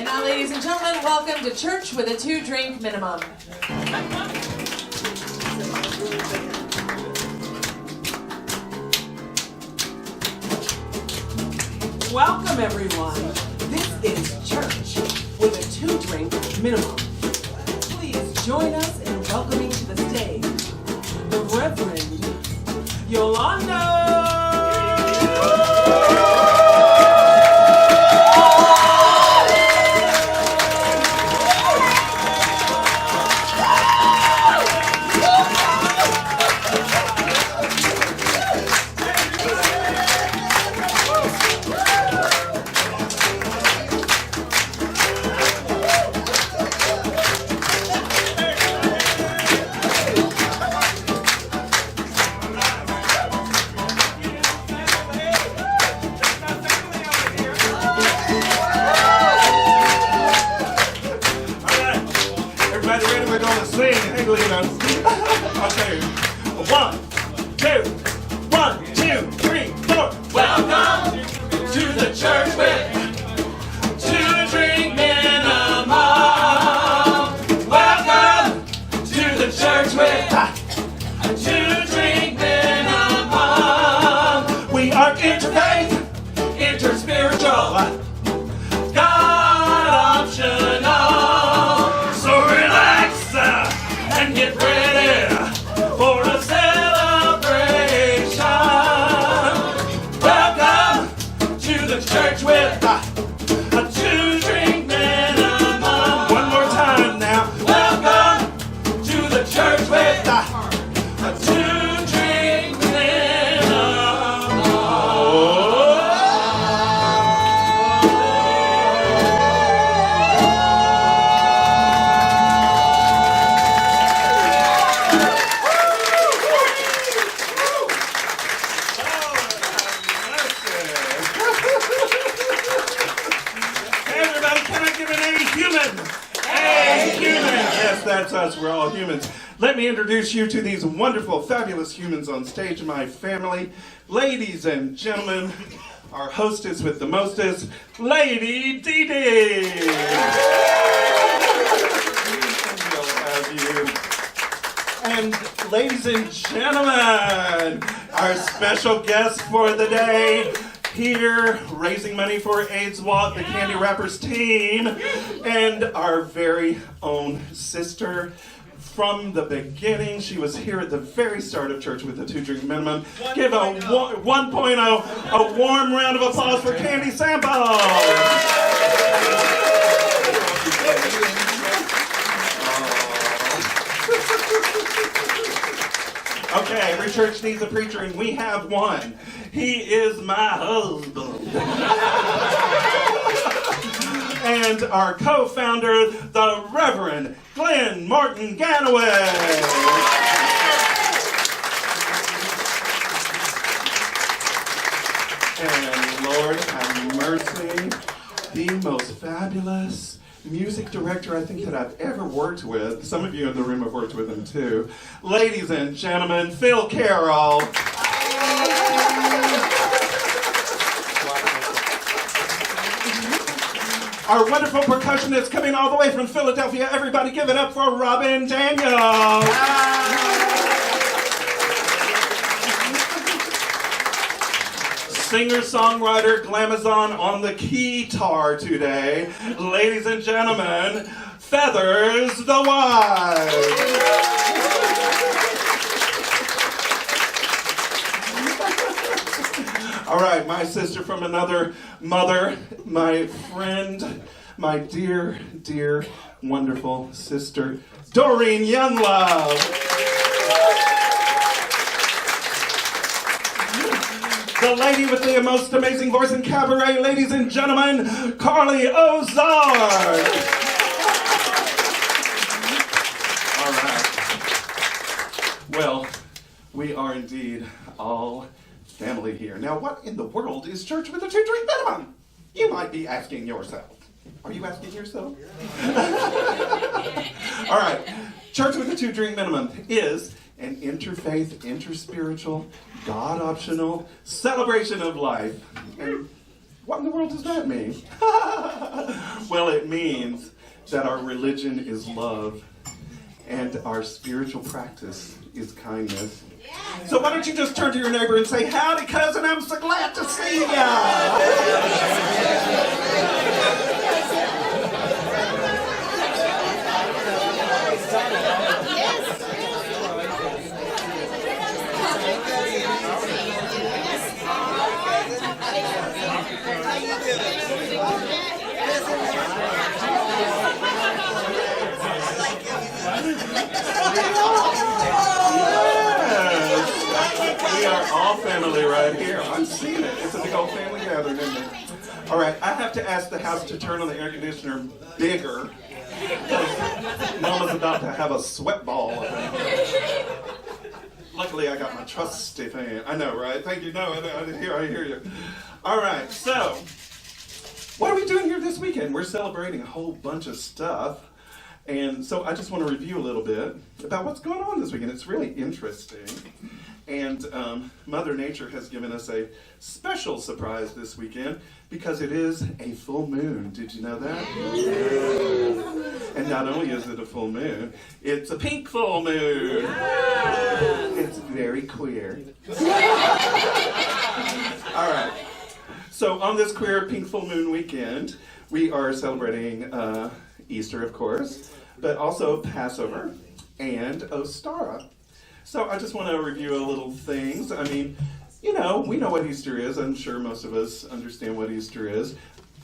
And now, ladies and gentlemen, welcome to Church with a 2-Drink Minimum. Welcome, everyone. This is Church with a 2-Drink Minimum. Please join us in welcoming to the stage the Reverend Yolanda. Let me introduce you to these wonderful, fabulous humans on stage, my family. Ladies and gentlemen, our hostess with the mostest, Lady Dee Dee. And ladies and gentlemen, our special guest for the day, here raising money for AIDS Walk, the Candy Wrappers team, and our very own sister. From the beginning, she was here at the very start of Church with a 2-Drink Minimum. Give a 1.0 a warm round of applause for Candy Sample. Okay, every church needs a preacher, and we have one. He is my husband. And our co-founder, the Reverend Glenn Martin Ganaway. And Lord have mercy, the most fabulous music director I think that I've ever worked with. Some of you in the room have worked with him too. Ladies and gentlemen, Phil Carroll. Our wonderful percussionist coming all the way from Philadelphia. Everybody give it up for Robin Daniel. Singer-songwriter Glamazon on the keytar today. Ladies and gentlemen, Feathers the Wise. All right, my sister from another mother, my friend, my dear, dear, wonderful sister, Doreen Younglove. The lady with the most amazing voice in cabaret, ladies and gentlemen, Carly Ozard. All right. Well, we are indeed all family here. Now, what in the world is Church with a 2-Drink Minimum? You might be asking yourself. Are you asking yourself? All right. Church with a 2-Drink Minimum is an interfaith, interspiritual, God-optional celebration of life. And what in the world does that mean? Well, it means that our religion is love and our spiritual practice is kindness. So why don't you just turn to your neighbor and say, "Howdy, cousin, I'm so glad to see ya." We are all family right here. I'm seeing it. It's a big old family gathering, isn't it? All right, I have to ask the house to turn on the air conditioner bigger. Mama's about to have a sweat ball. Luckily, I got my trusty fan. I know, right? Thank you. No, I hear you. All right, so what are we doing here this weekend? We're celebrating a whole bunch of stuff. And so I just want to review a little bit about what's going on this weekend. It's really interesting. And Mother Nature has given us a special surprise this weekend because it is a full moon. Did you know that? Yeah. And not only is it a full moon, it's a pink full moon. It's very queer. All right. So on this queer pink full moon weekend, we are celebrating Easter, of course, but also Passover and Ostara. So I just want to review a little things. I mean, you know, we know what Easter is. I'm sure most of us understand what Easter is.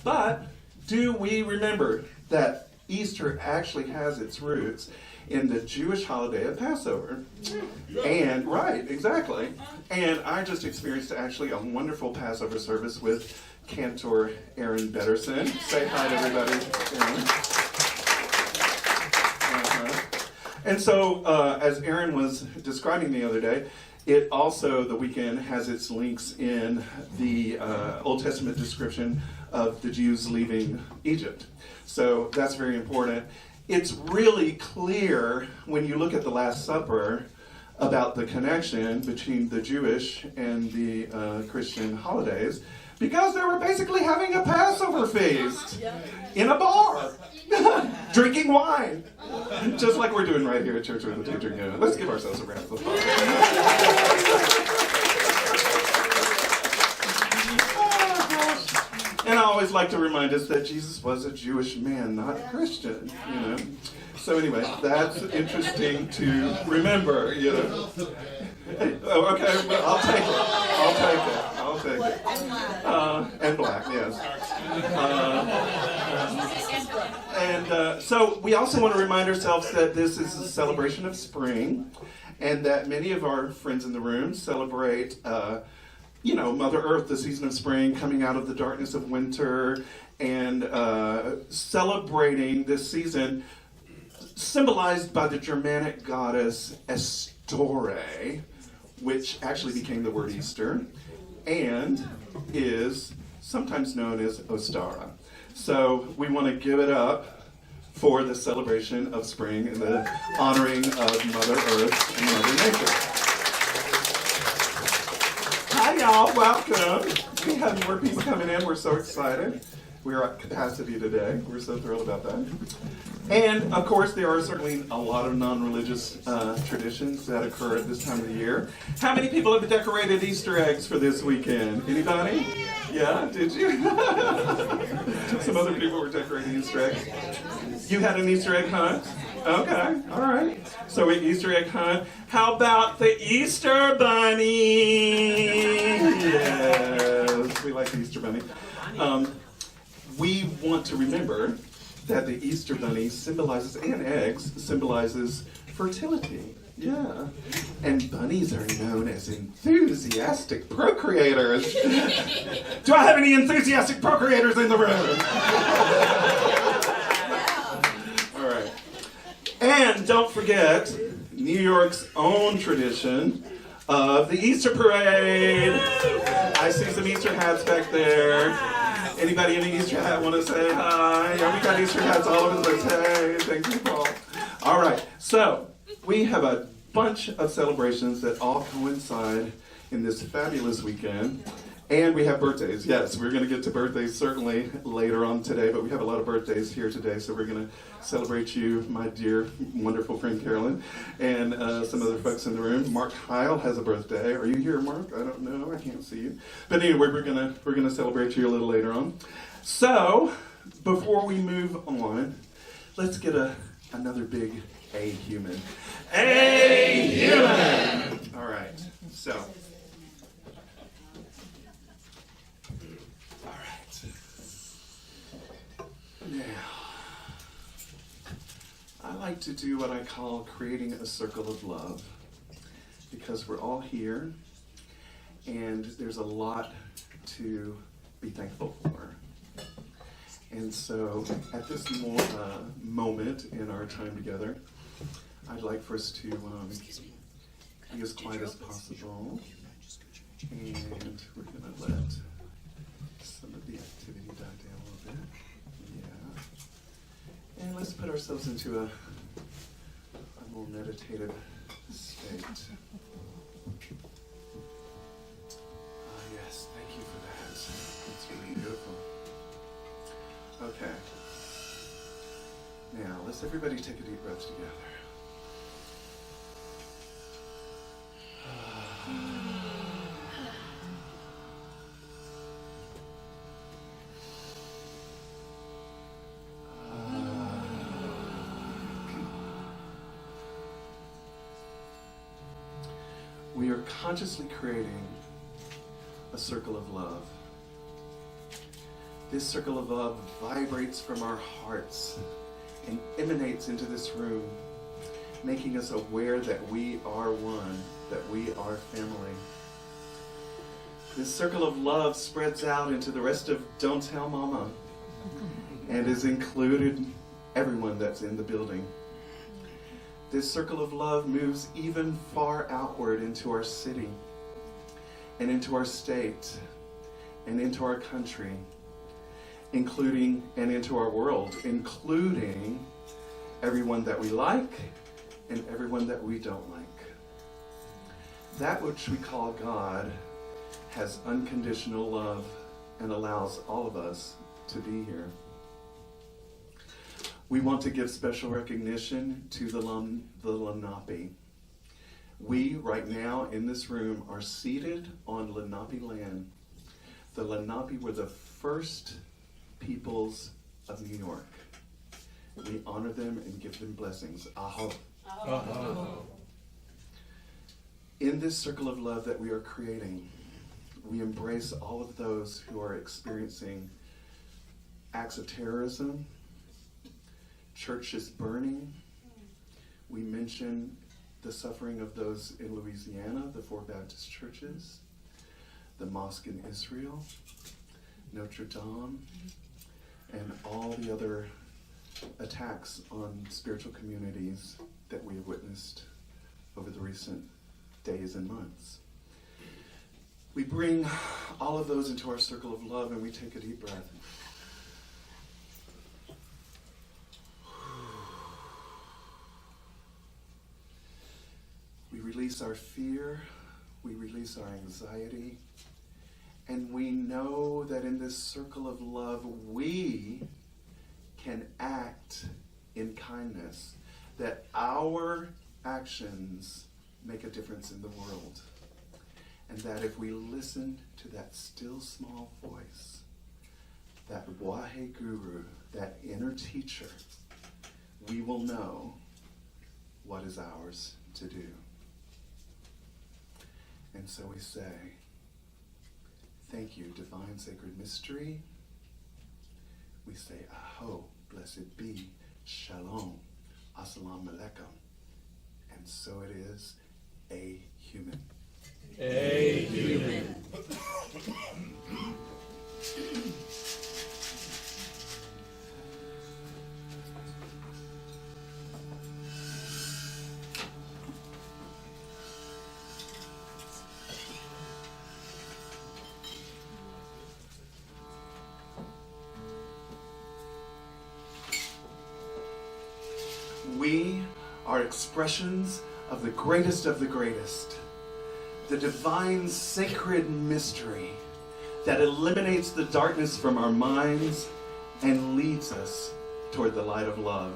But do we remember that Easter actually has its roots in the Jewish holiday of Passover? And, right, exactly. And I just experienced actually a wonderful Passover service with Cantor Aaron Betterson. Say hi to everybody, Aaron. And so, as Aaron was describing the other day, it also, the weekend, has its links in the Old Testament description of the Jews leaving Egypt. So that's very important. It's really clear when you look at the Last Supper about the connection between the Jewish and the Christian holidays, because they were basically having a Passover feast in a bar, drinking wine, just like we're doing right here at Church with the Two Drink Minimum. Let's give ourselves a round of applause. And I always like to remind us that Jesus was a Jewish man, not a Christian, you know. So anyway, that's interesting to remember, you know. Oh, okay, well, I'll take it. And black, yes. So we also want to remind ourselves that this is a celebration of spring, and that many of our friends in the room celebrate, Mother Earth, the season of spring, coming out of the darkness of winter, and celebrating this season symbolized by the Germanic goddess Estore, which actually became the word Easter, and is sometimes known as Ostara. So we want to give it up for the celebration of spring and the honoring of Mother Earth and Mother Nature. Hi y'all, welcome. We have more people coming in. We're so excited. We're at capacity today. We're so thrilled about that. And, of course, there are certainly a lot of non-religious traditions that occur at this time of the year. How many people have decorated Easter eggs for this weekend? Anybody? Yeah, did you? Some other people were decorating Easter eggs. You had an Easter egg hunt? Okay, all right. So an Easter egg hunt. How about the Easter Bunny? Yes, we like the Easter Bunny. We want to remember that the Easter Bunny symbolizes, and eggs, symbolizes fertility. Yeah. And bunnies are known as enthusiastic procreators. Do I have any enthusiastic procreators in the room? All right. And don't forget New York's own tradition of the Easter Parade. I see some Easter hats back there. Anybody in an Easter hat want to say hi? Yeah, we got Easter hats all over the place. Hey, thank you, Paul. All right, so we have a bunch of celebrations that all coincide in this fabulous weekend. And we have birthdays. Yes, we're going to get to birthdays certainly later on today, but we have a lot of birthdays here today, so we're going to celebrate you, my dear, wonderful friend Carolyn, and some other folks in the room. Mark Heil has a birthday. Are you here, Mark? I don't know. I can't see you. But anyway, we're gonna celebrate you a little later on. So, before we move on, let's get another big A human. A human! All right, so. All right. Now, I like to do what I call creating a circle of love, because we're all here, and there's a lot to be thankful for. And so, at this moment in our time together, I'd like for us to be as quiet as possible, and we're going to let some of the activity die down a little bit. Yeah. And let's put ourselves into a more meditative state. Yes, thank you for that. That's really beautiful. Okay. Now, let's everybody take a deep breath together. We are consciously creating a circle of love. This circle of love vibrates from our hearts and emanates into this room, making us aware that we are one, that we are family. This circle of love spreads out into the rest of Don't Tell Mama and has included everyone that's in the building. This circle of love moves even far outward into our city and into our state and into our country, including and into our world, including everyone that we like and everyone that we don't like. That which we call God has unconditional love and allows all of us to be here. We want to give special recognition to the Lenape. We, right now in this room, are seated on Lenape land. The Lenape were the first peoples of New York. We honor them and give them blessings. Aho. Aho. In this circle of love that we are creating, we embrace all of those who are experiencing acts of terrorism, churches burning. We mention the suffering of those in Louisiana, the 4 Baptist churches, the mosque in Israel, Notre Dame, and all the other attacks on spiritual communities that we have witnessed over the recent days and months. We bring all of those into our circle of love, and we take a deep breath. We release our fear, we release our anxiety, and we know that in this circle of love, we can act in kindness, that our actions make a difference in the world, and that if we listen to that still small voice, that Wahe Guru, that inner teacher, we will know what is ours to do. And so we say, thank you, divine sacred mystery. We say, Aho, blessed be, Shalom, Assalamu alaikum. And so it is, a human. A human. We are expressions of the greatest, the divine sacred mystery, that eliminates the darkness from our minds and leads us toward the light of love.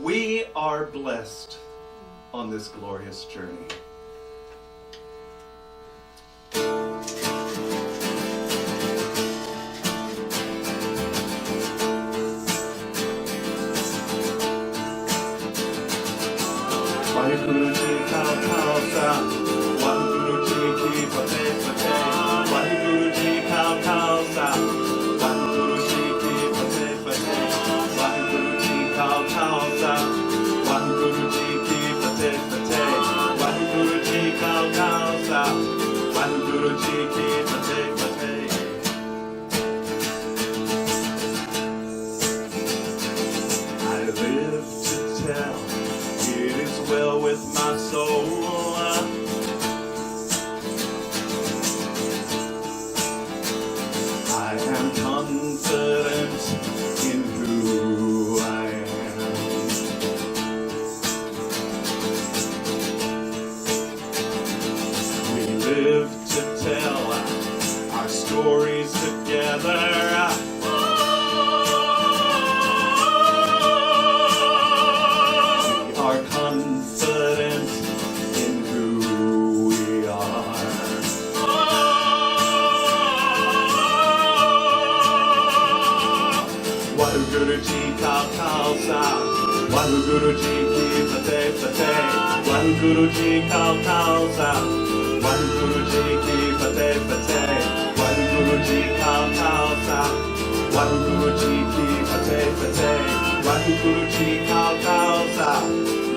We are blessed on this glorious journey. Wahiguruji Kao Kao Sa, Wahiguruji Ki Fate Fate, Wahiguruji Kao Kao Sa, Wahiguruji Ki Fate Fate, Wahiguruji Kao Kao Sa, Wahiguruji Ki Fate Fate, Wahiguruji Kao Kao Sa, Wahiguruji Ki Fate Fate. I live to tell it is well with my soul. I am confident in who I am. We live to tell our stories together. We are confident in who we are. Wahiguruji Kao Kao Sa, Wahiguruji Ki Fate Fate, Wahiguruji Kao Kao Sa, Wahiguruji Ki Fate Fate, Wahiguruji Kao Kao Sa, Wahiguruji Ki Fate Fate, Wahiguruji Kao Kao Sa,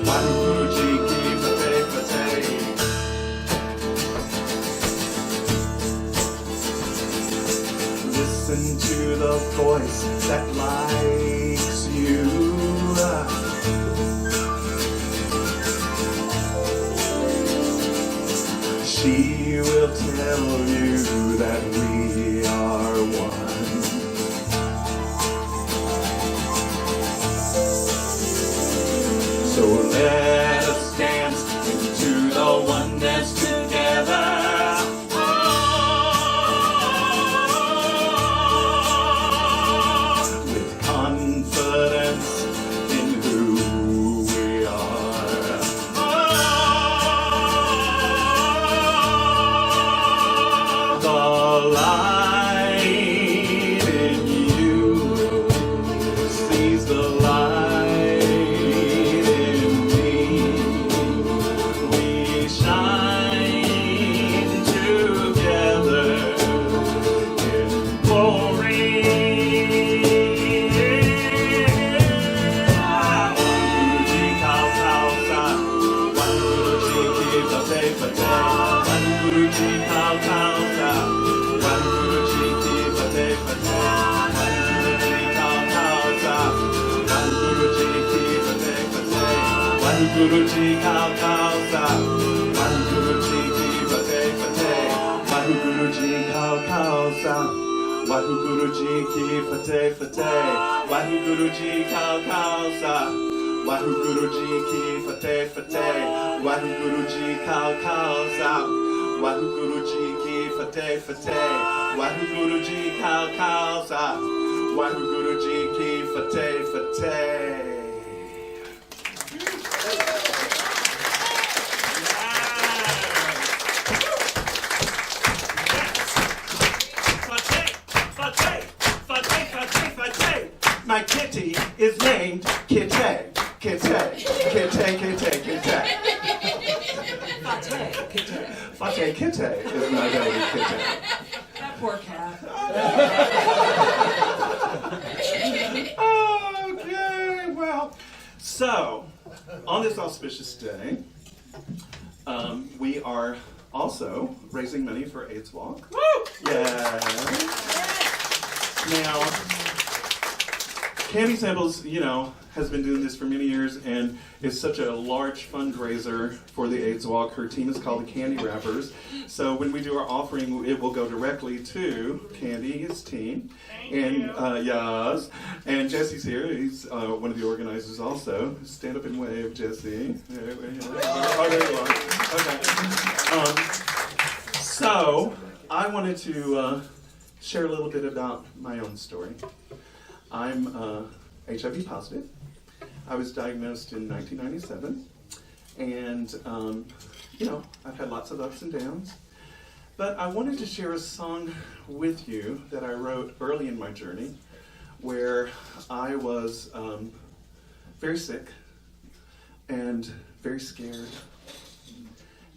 Wahiguruji Ki Fate Fate. Listen to the voice that likes you. She will tell you that we are one. So let us dance into the oneness together. With confidence in who we are. The light in you sees the light in me. We shine together in glory. Wahiguruji Kao Kao Sa, Wahiguruji Ki Fate Fate, Wahiguruji Kao Kao Sa, Wahiguruji Ki Fate Fate, Wahiguruji Kao Kao Sa, Wahiguruji Ki Fate Fate, Wahiguruji Kao Kao Sa, Wahiguruji Ki Fate Fate, Wahiguruji Kao Kao Sa, Wahiguruji Ki Fate Fate, Wahiguruji Kao Kao Sa, Wahiguruji Ki Fate Fate, Wahiguruji Kao Kao Sa, Wahiguruji Ki Fate Fate, Wahiguruji Kao Kao Sa, Wahiguruji Ki Fate Fate. My kitty is named Kitty. Kitty. Kitty, kitty, kitty. Fate Kitty is my baby Kitty. That poor cat. Okay, well, so on this auspicious day, we are also raising money for AIDS Walk. Woo! Yeah. Now, Candy Samples, has been doing this for many years and is such a large fundraiser for the AIDS Walk. Her team is called the Candy Wrappers. So when we do our offering, it will go directly to Candy's team. And yes, and Jesse's here. He's one of the organizers also. Stand up and wave, Jesse. Oh, there you are. Okay. So I wanted to share a little bit about my own story. I'm HIV positive. I was diagnosed in 1997, and I've had lots of ups and downs. But I wanted to share a song with you that I wrote early in my journey, where I was very sick and very scared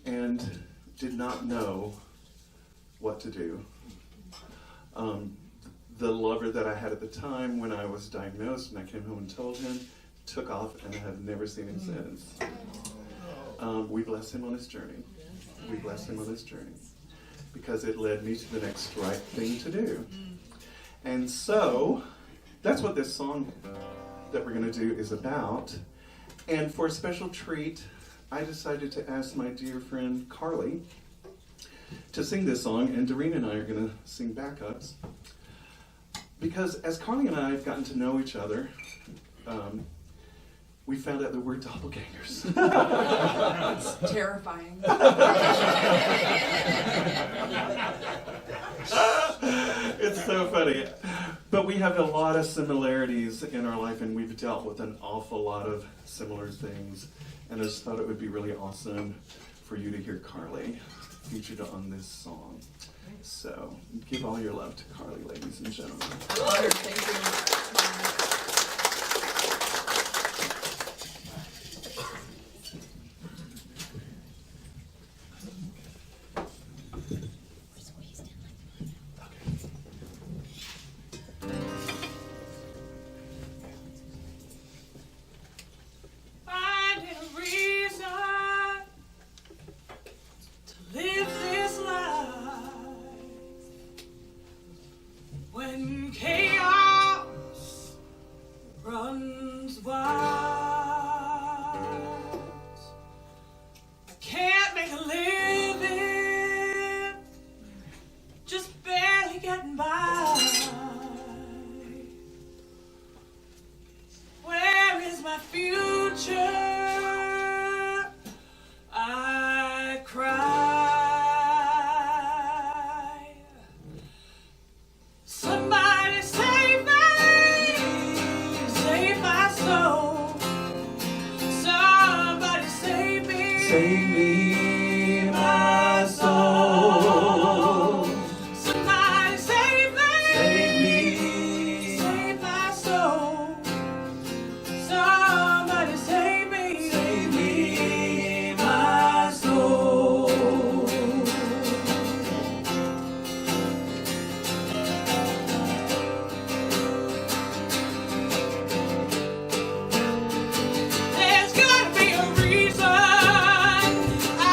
and did not know what to do. The lover that I had at the time when I was diagnosed and I came home and told him, took off, and I have never seen him since. We bless him on his journey. We bless him on his journey because it led me to the next right thing to do. And so that's what this song that we're going to do is about. And for a special treat, I decided to ask my dear friend Carly to sing this song, and Doreen and I are going to sing backups. Because as Carly and I have gotten to know each other, we found out that we're doppelgangers. It's terrifying. It's so funny. But we have a lot of similarities in our life, and we've dealt with an awful lot of similar things. And I just thought it would be really awesome for you to hear Carly featured on this song. So give all your love to Carly, ladies and gentlemen. I'm honored. Thank you. When chaos runs wild, I can't make a living, just barely getting by. Where is my future? I cry. Somebody save me, save my soul. Somebody save me, Save me, my soul. somebody save me, Save me. save my soul. Somebody save me, Save me, my soul. There's gotta be a reason I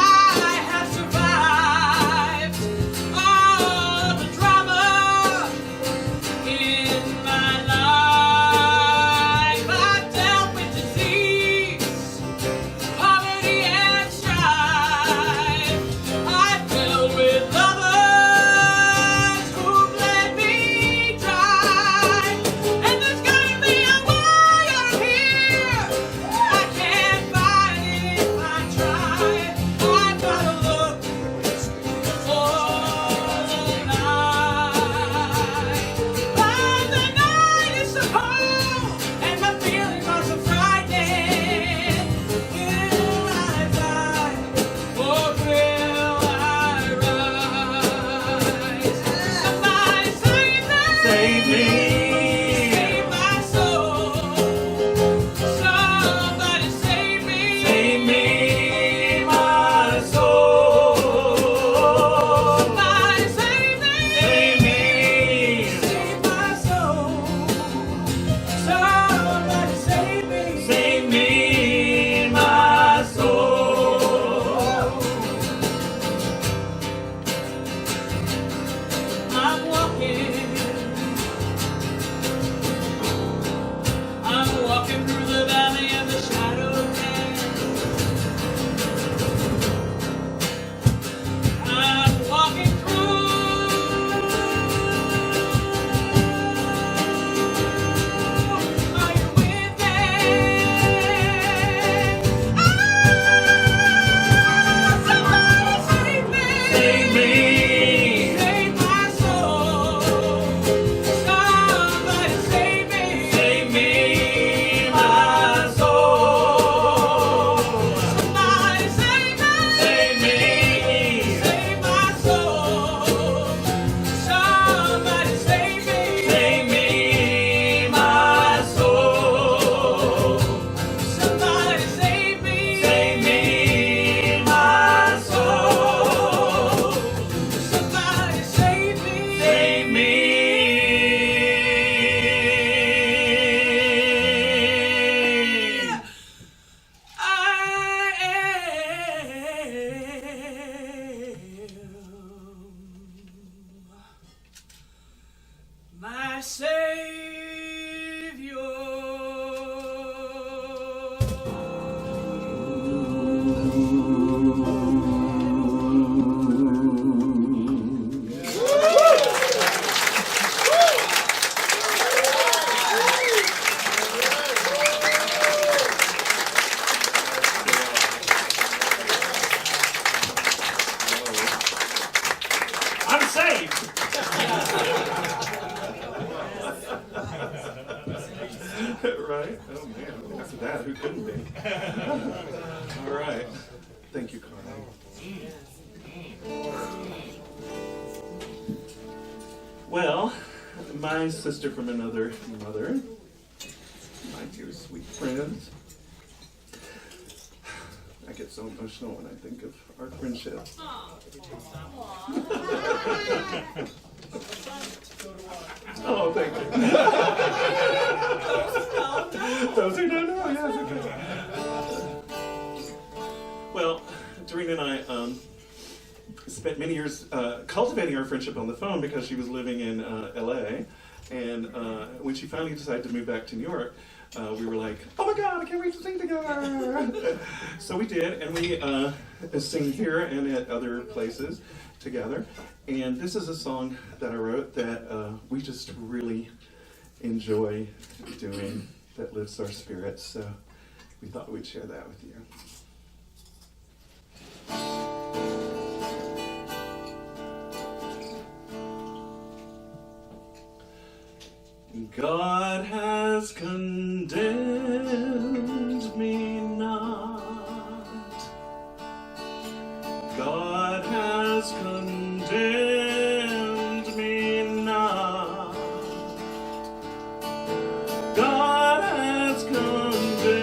Right? Oh man, after that, who couldn't be? All right. Thank you, Carly. Well, my sister from another mother, my dear sweet friends. I get so emotional when I think of our friendship. Oh, thank you. Those who don't know, yes, okay. Well, Doreen and I spent many years cultivating our friendship on the phone because she was living in LA. And when she finally decided to move back to New York, we were like, oh my God, I can't wait to sing together. So we did, and we sing here and at other places together. And this is a song that I wrote that we just really enjoy doing, that lifts our spirits. So we thought we'd share that with you. God has condemned me not. God has condemned me not. God has condemned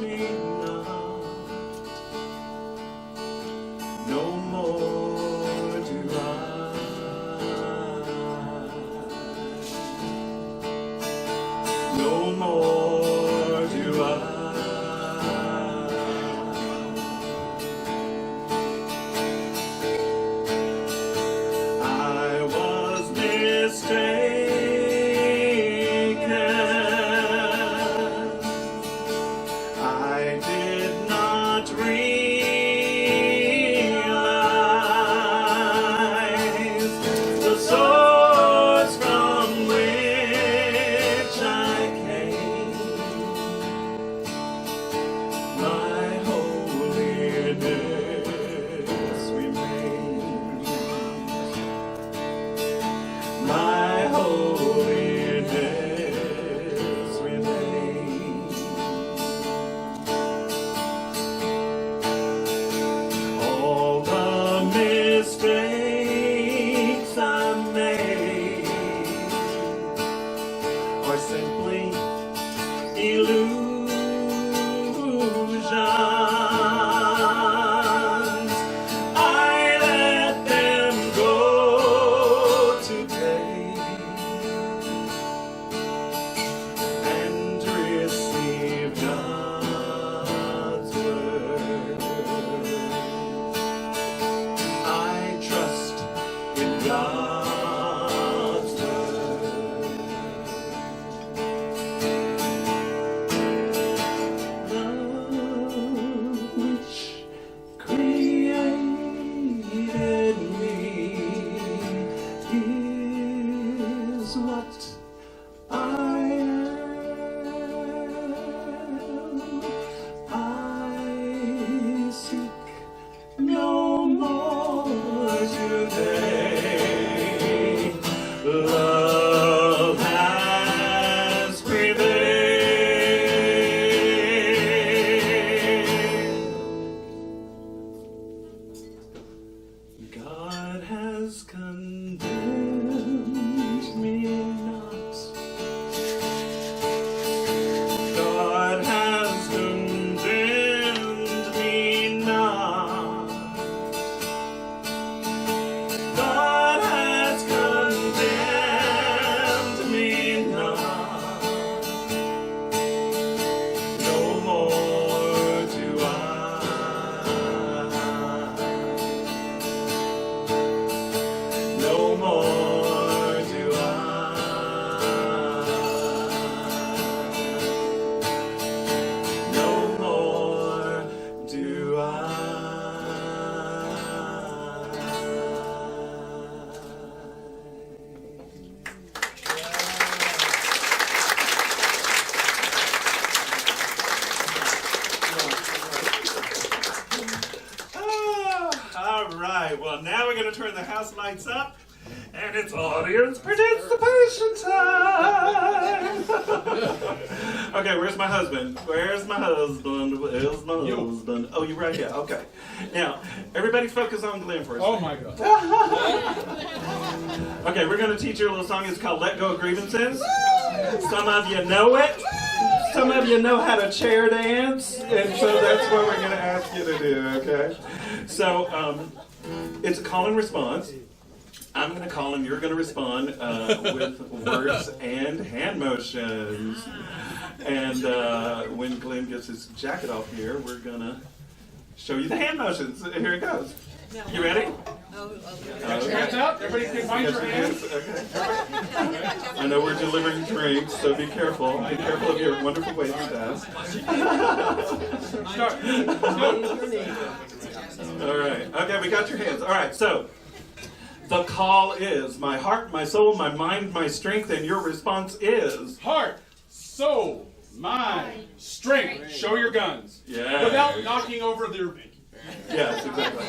me not. No more do I. No more do I. I was mistaken. I did not realize the source from which I my holiness remains. My holiness remains. All the mistakes I made are simply illusions. I let them go today and receive God's word. I trust in God's word. Which created me is what I am. I seek no more today. Love has prevailed. God has condemned me not. God has condemned me not. God has condemned me not. No more do I. No more do I. No more do I. All right, well, now we're going to turn the house lights up, and it's audience participation time. Okay, where's my husband? Where's my husband? Where's my You. husband? Oh, you're right here. Okay. Now, everybody focus on Glenn for a Oh second. my God. Okay, we're going to teach you a little song. It's called Let Go of Grievances. Some of you know it. Some of you know how to chair dance. And so that's what we're going to ask you to do, okay? So, it's a call and response. I'm going to call and you're going to respond with words and hand motions. And when Glenn gets his jacket off here, we're going to show you the hand motions. Here it goes. You ready? Hands out. Everybody can find your hands. Okay. I know we're delivering drinks, so be careful. Be careful of your wonderful waving task. Start. All right. Okay, we got your hands. All right, so the call is my heart, my soul, my mind, my strength, and your response is Heart, soul, mind, strength. Show your guns. Yeah. Without knocking over their. yes, exactly.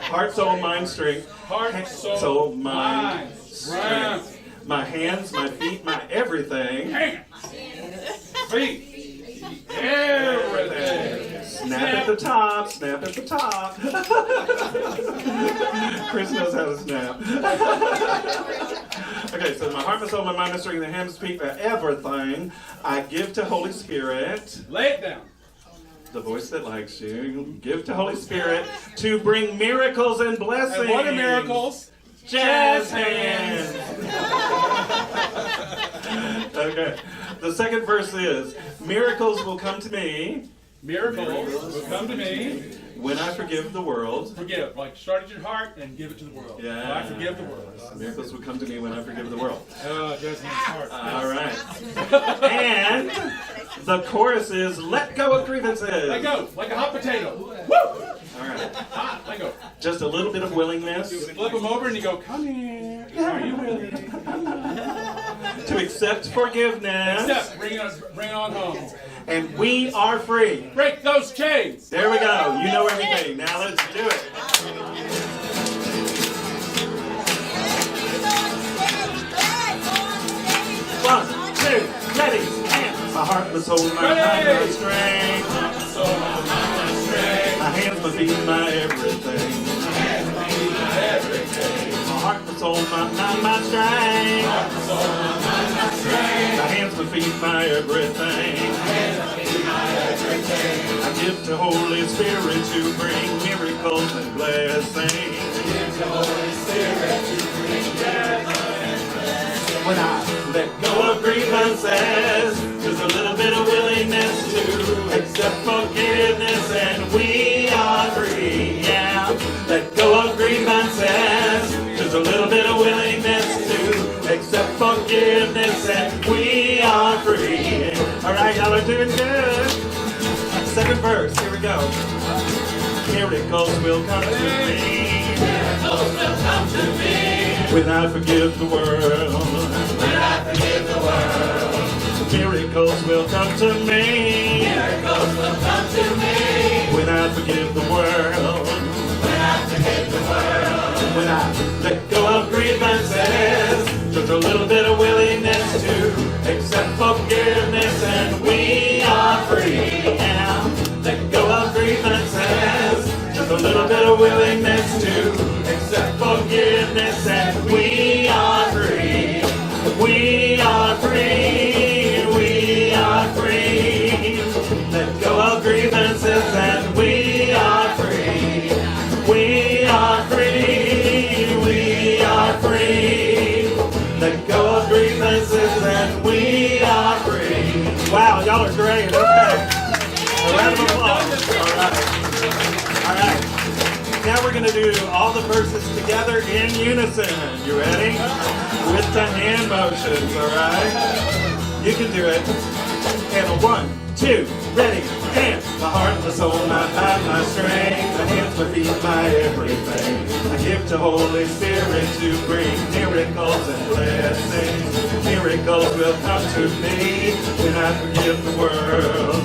Heart, soul, mind, strength. Heart, soul, mind, mind, strength. My hands, my feet, my everything. hands, feet, everything. Snap at the top, snap at the top. Chris knows how to snap. Okay, so my heart, my soul, my mind, my strength, the hands, feet, my everything I give to Holy Spirit. Lay it down. The voice that likes you. Give to Holy Spirit to bring miracles and blessings. And what are miracles? Jazz hands. Okay. The second verse is, miracles will come to me Miracles will come to me. when I forgive the world. Forgive. Like start at your heart and give it to the world. Yeah. I forgive the world. Miracles will come to me when I forgive the world. Jazz hands heart. All right. And the chorus is, let go of grievances. Let go. Like a hot potato. Woo! All right. Hot. Let go. Just a little bit of willingness Flip them over and you go, come here. Are you ready? to accept forgiveness. Step. Bring it on home. And we are free. Break those chains. There we go. You know everything. Now let's do it. 1, 2, ready, and my heart, my soul, my mind, my strength. My hands, my feet, my everything. My heart, my soul, my mind, my strength. My hands, my feet, my everything. I give to Holy Spirit to bring miracles and blessings. When I let go of grievances, there's a little bit of willingness to accept forgiveness, and we are free. Yeah, let go of grievances, there's a little bit of willingness to accept forgiveness, and we are free. All right, y'all are doing good. Second verse, here we go. Miracles will come to me. Miracles will come to me. When I forgive the world. When I forgive the world. Miracles will come to me. Miracles will come to me. When I forgive the world. When I forgive the world. When I let go of grievances. Just a little bit of willingness to accept forgiveness, and we are free. Yeah. Let go of grievances. Just a little bit of willingness to accept forgiveness, and we are free. We are free. We are free. Let go of grievances, and we are free. We are free. We are free. Let go of grievances, and we are free. Wow, y'all are great. Okay. A round of applause. All right. All right. Now we're going to do all the verses together in unison. You ready? With the hand motions, all right? You can do it. And a 1, 2, ready, and my heart, my soul, my mind, my strength, my hands, my feet, my everything. I give to Holy Spirit to bring miracles and blessings. Miracles will come to me when I forgive the world.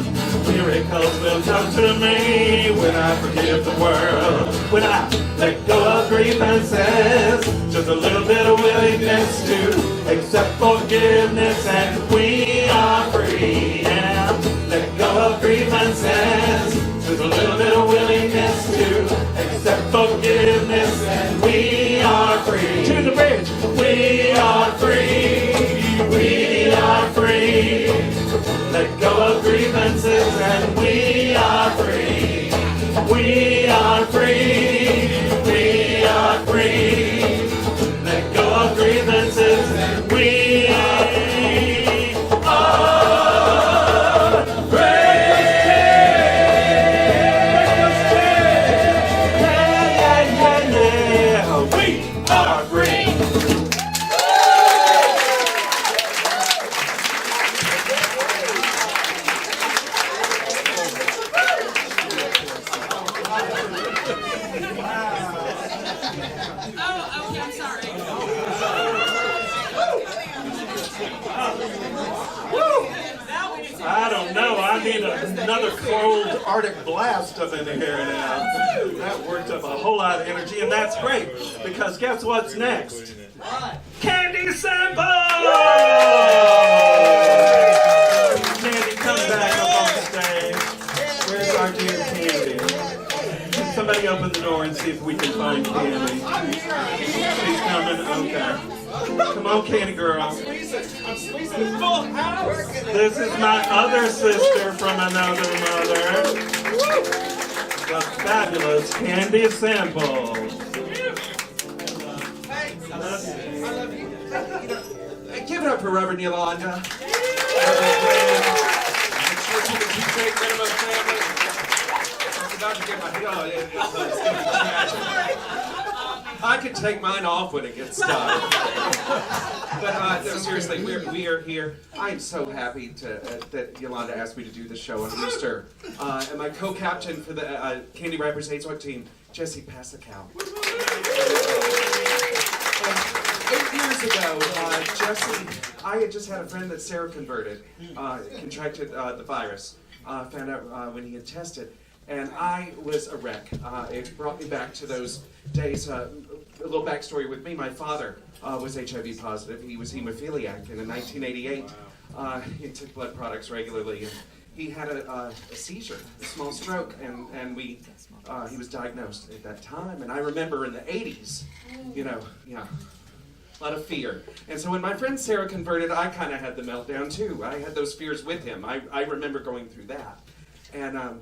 Miracles will come to me when I forgive the world. When I let go of grievances, just a little bit of willingness to accept forgiveness, and we are free. Yeah. Let go of grievances, just a little bit of willingness to accept forgiveness, and we are free. To the bridge, we are free. We are free. Let go of grievances, and we are free. We are free. We are free. Let go of grievances, and we are free. Oh, okay, I'm sorry. I don't know. I need another cold Arctic blast up in here now. That worked up a whole lot of energy, and that's great, because guess what's next? Candy sample! Candy, come back up on stage. Where's our dear Candy? Somebody open the door and see if we can find Candy. She's coming? Okay. Come on, Candy girl. I'm squeezing full house. This is my other sister from another mother. The fabulous Candy Sample. I love you. Give it up for Reverend Yolanda. Great minimum family. I'm about to get my I could take mine off when it gets done. But no, seriously, we are here. I'm so happy that Yolanda asked me to do the show on Easter. And my co-captain for the Candy Rappers AIDS Walk team, Jesse Pascal. 8 years ago, Jesse, I had just had a friend that Sarah converted, contracted the virus, found out when he had tested, and I was a wreck. It brought me back to those days. A little backstory with me, my father was HIV positive. He was hemophiliac, and in 1988, he took blood products regularly, and he had a seizure, a small stroke, and he was diagnosed at that time. And I remember in the 80s, a lot of fear. And so when my friend Sarah converted, I kind of had the meltdown too. I had those fears with him. I remember going through that. And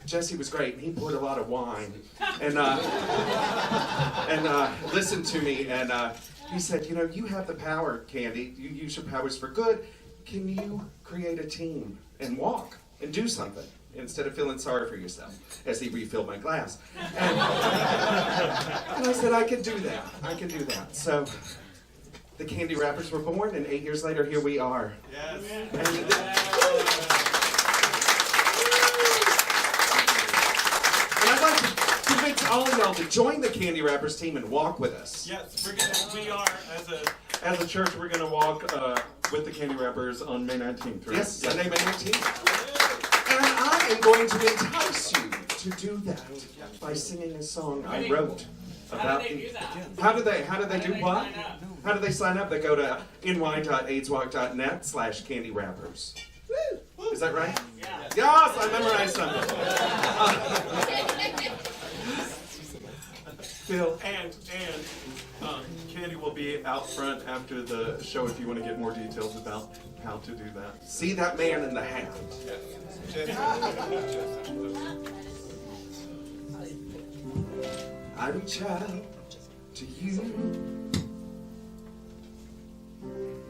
Jesse was great. He poured a lot of wine and listened to me. And he said, you have the power, Candy. You use your powers for good. Can you create a team and walk and do something instead of feeling sorry for yourself? As he refilled my glass. And I said, I can do that. I can do that. So the Candy Rappers were born, and 8 years later, here we are. Yes. And I'd like to convince all of y'all to join the Candy Rappers team and walk with us. Yes, we are as a church. We're gonna walk with the Candy Rappers on May 19th, right? Yes, Sunday, May 19th. And I am going to entice you to do that by singing a song I wrote about. How do they do what? How do they sign up? They go to ny.aidswalk.net/candyrappers. Is that right? Yeah. Yes, I memorized something. Phil and Candy will be out front after the show if you want to get more details about how to do that. See that man in the hat? I reach out to you.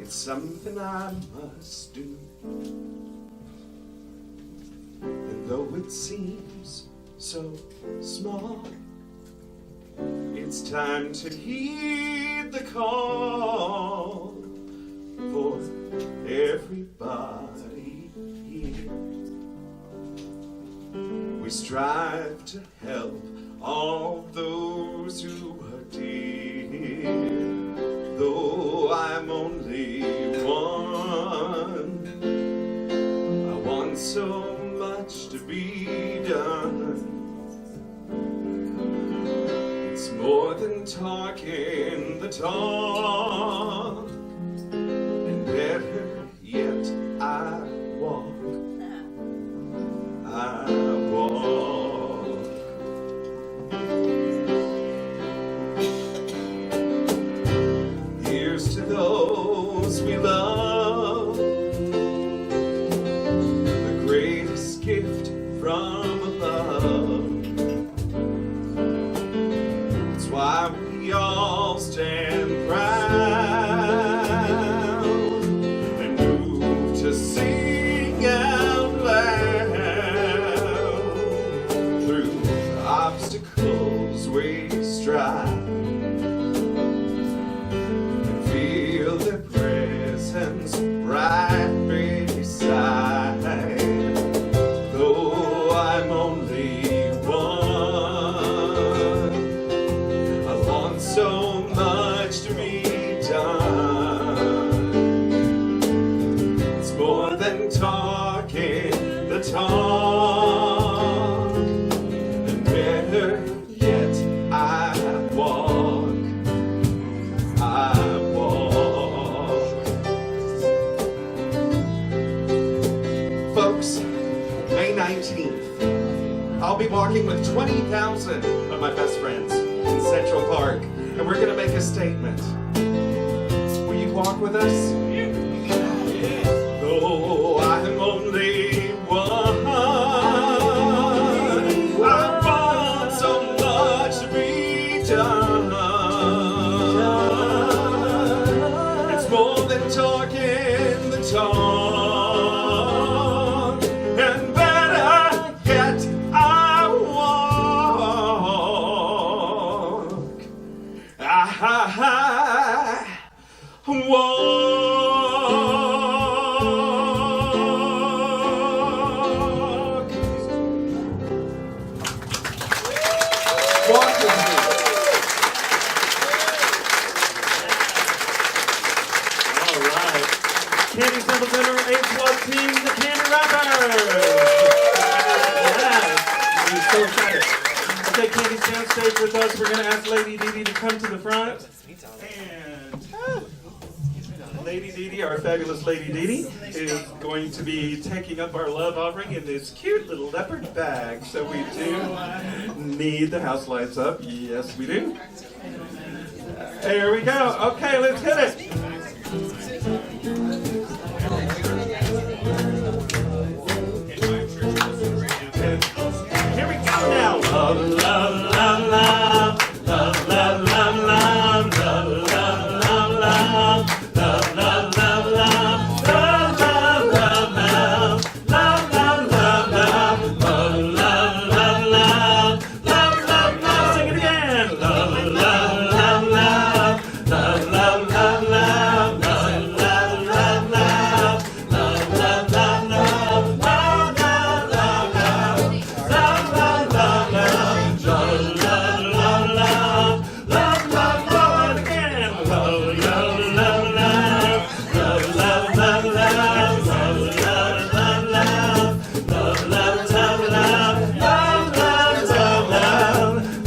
It's something I must do. And though it seems so small, it's time to heed the call for everybody here. strive to help all those who are dear. Though I'm only one, I want so much to be done. It's more than talking the talk, and better yet, I walk. Here's to those we love, the greatest gift from above. It's why we all stand proud and move to sing out loud. Through obstacles we strive and feel their presence right beside. Though I'm only one, I want so much to be done. It's more than talking the talk, and better yet, I walk. Folks, May 19th, I'll be walking with 20,000 of my best friends in Central Park, and we're gonna make a statement. Will you walk with us? Though I'm only one, I want so much to be done. It's more than talking the talk, and better yet, I walk. I walk with me. All right. Candy Sample Center, H1 Team, the Candy Rappers. Yes. I'm so excited. Okay, Candy, stay on stage with us. We're going to ask Lady Dee Dee to come to the front. And Lady Dee Dee, our fabulous Lady Dee Dee, is going to be taking up our love offering in this cute little leopard bag. So we do need the house lights up. Yes, we do. There we go. Okay, let's hit it. And here we go now. Love, love, love, love. Love, love, love, love. Love, love, love, love. Love, love, love, love. Love, love, love, love. Love, love, love, love. Love, love, love, love. Love, love, love. Sing it again. Love, love, love, love. Love, love, love, love. Love, love, love, love. Love, love, love, love. Love, love, love, love. Love, love, love, love. Love, love, love, love. Love, love, love. And again. Love, love, love, love. Love, love, love, love. Love, love, love, love. Love, love, love, love. Love, love, love, love.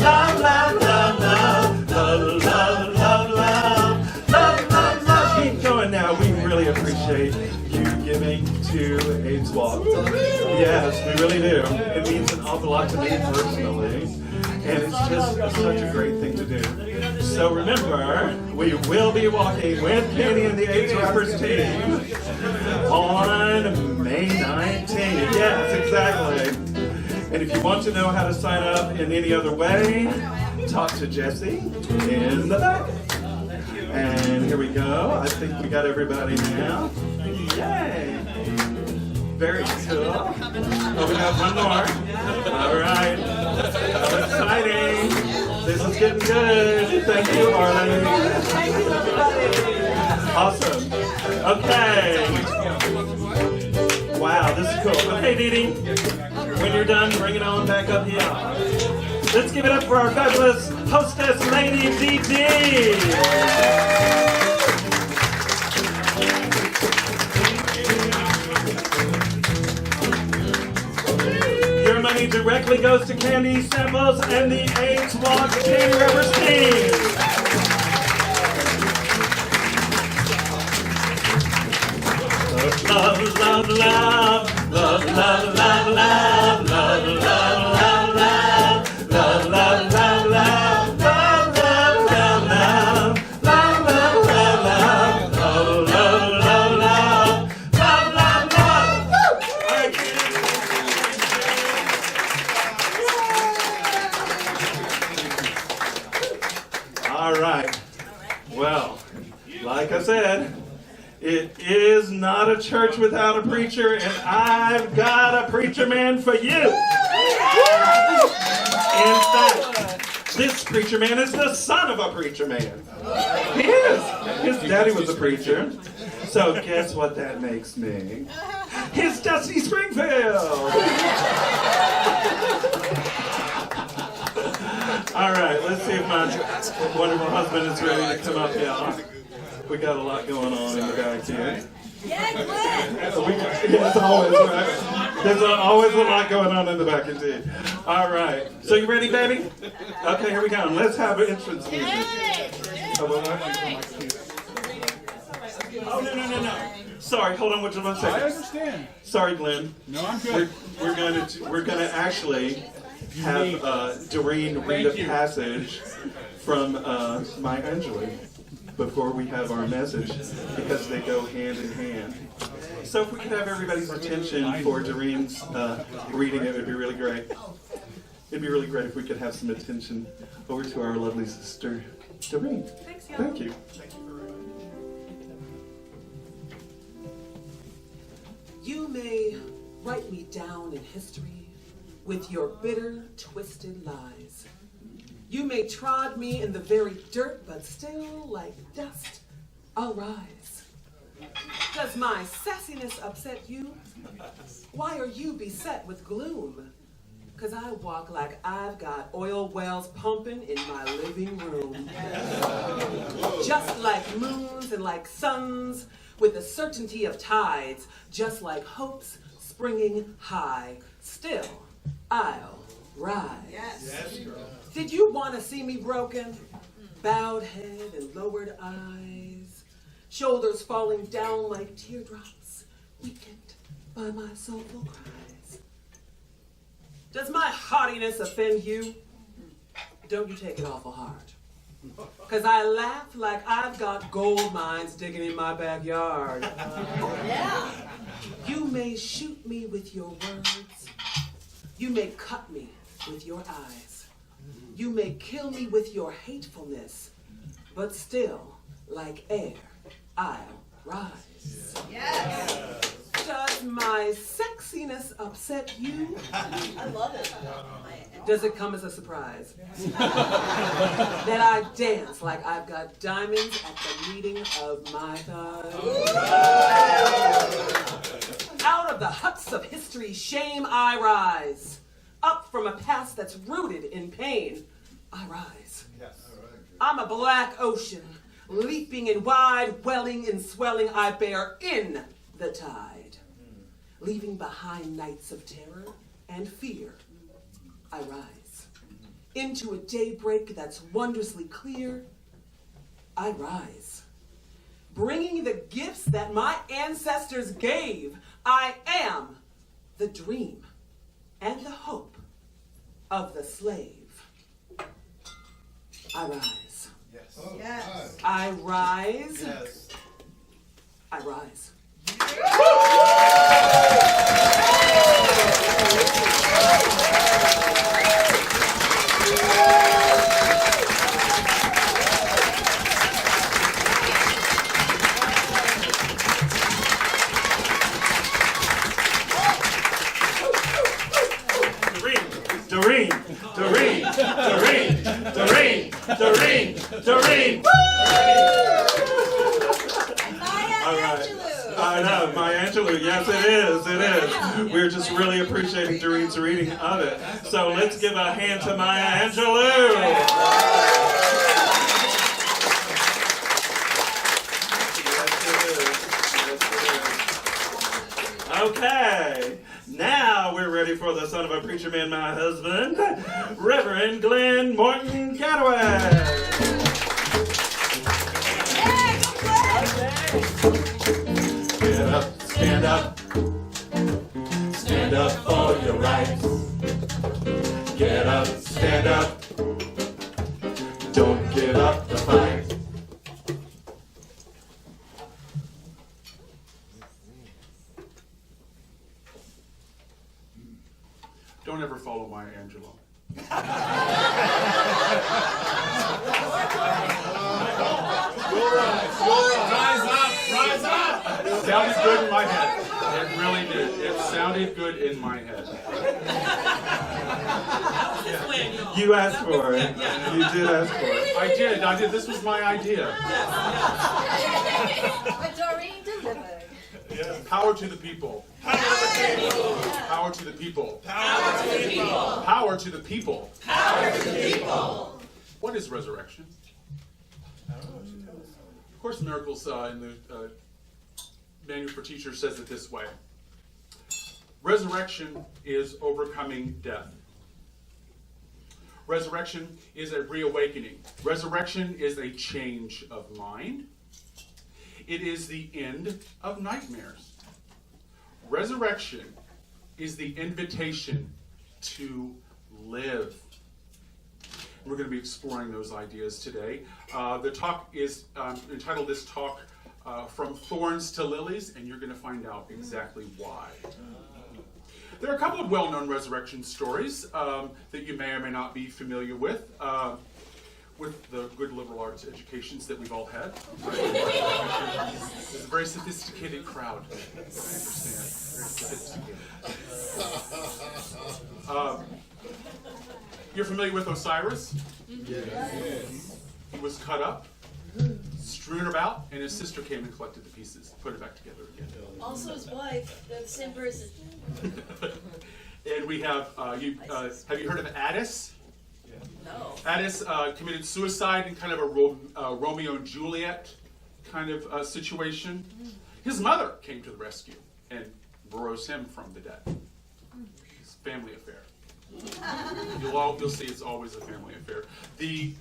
Love, love, love, love. Love, love, love, love. Love, love, love. Keep going now. We really appreciate you giving to AIDS Walk. Yes, we really do. It means an awful lot to me personally. And it's just such a great thing to do. So remember, we will be walking with Candy and the AIDS Rappers team on May 19th. Yes, exactly. And if you want to know how to sign up in any other way, talk to Jesse in the back. And here we go. I think we got everybody now. Yay! Very cool. Oh, we have one more. All right. How exciting. This is getting good. Thank you, Arlen. Awesome. Okay. Wow, this is cool. Okay, Dee Dee. When you're done, bring it on back up here. Let's give it up for our fabulous hostess, Lady DD. Your money directly goes to Candy Samples and the AIDS Walk Candy Rappers team. Love, love, love, love, love, love, love, love, love, love, love, love, love, love, love, love, love, all right. Well, like I said, it is not a church without a preacher, and I've got a preacher man for you. In fact, this preacher man is the son of a preacher man. He is. His daddy was a preacher. So guess what that makes me? His Dusty Springfield. All right, let's see if my wonderful husband is ready to come up, y'all. We got a lot going on in the back here. Yeah, Glenn! Yes, always, right? There's always a lot going on in the back indeed. All right. So you ready, baby? Okay, here we go. Let's have an entrance music. Oh, no. Sorry, hold on one I second. understand. Sorry, Glenn. No, I'm good. We're gonna actually have Doreen read a passage from Maya Angelou before we have our message, because they go hand in hand. So if we could have everybody's attention for Doreen's reading, it would be really great. It'd be really great if we could have some attention over to our lovely sister, Doreen. Thanks, y'all. Thank you. You may write me down in history with your bitter, twisted lies. You may trod me in the very dirt, but still, like dust, I'll rise. Does my sassiness upset you? Why are you beset with gloom? 'Cause I walk like I've got oil wells pumping in my living room. Just like moons and like suns, with the certainty of tides, just like hopes springing high. Still, I'll rise. Yes. Did you want to see me broken? Bowed head and lowered eyes, shoulders falling down like teardrops, weakened by my soulful cries. Does my haughtiness offend you? Don't you take it awful hard. 'Cause I laugh like I've got gold mines digging in my backyard. Yeah. You may shoot me with your words. You may cut me with your eyes. You may kill me with your hatefulness, but still, like air, I'll rise. Yes. Does my sexiness upset you? I love it. Does it come as a surprise? That I dance like I've got diamonds at the meeting of my thighs? Out of the huts of history's shame I rise. Up from a past that's rooted in pain, I rise. I'm a black ocean, leaping in wide, welling and swelling, I bear in the tide. Leaving behind nights of terror and fear, I rise. Into a daybreak that's wondrously clear, I rise. Bringing the gifts that my ancestors gave, I am the dream and the hope of the slave. I rise. Yes. I rise. I rise. Doreen. Maya All right. Angelou. I know. Maya Angelou. Yes, it is. It is. We're just really appreciating Doreen's reading of it. So let's give a hand to Maya Angelou. Okay, now we're ready for the son of a preacher man, my husband, Reverend Glenn Morton Cataway. Get up, stand up. Stand up for your rights. Get up, stand up. Don't give up the fight. Don't ever follow Maya Angelou. Rise up! Sounded good in my head. It really did. It sounded good in my head. You asked for it. You did ask for it. I did. This was my idea. But Doreen delivered. Power to the people. Power to the people. Power to the people. Power to the people. Power to the people. What is resurrection? Of course, Miracles in the Manual for Teachers says it this way. Resurrection is overcoming death. Resurrection is a reawakening. Resurrection is a change of mind. It is the end of nightmares. Resurrection is the invitation to live. We're going to be exploring those ideas today. The talk is entitled this talk, From Thorns to Lilies, and you're going to find out exactly why. There are a couple of well-known resurrection stories that you may or may not be familiar with the good liberal arts educations that we've all had. It's a very sophisticated crowd. I understand. Very sophisticated. You're familiar with Osiris? Yes. He was cut up, strewn about, and his sister came and collected the pieces, put it back together again. Also his wife, they're the same person. And we have, have you heard of Attis? No. Attis committed suicide in kind of a Romeo and Juliet kind of situation. His mother came to the rescue and rose him from the dead. It's a family affair. You'll see it's always a family affair. The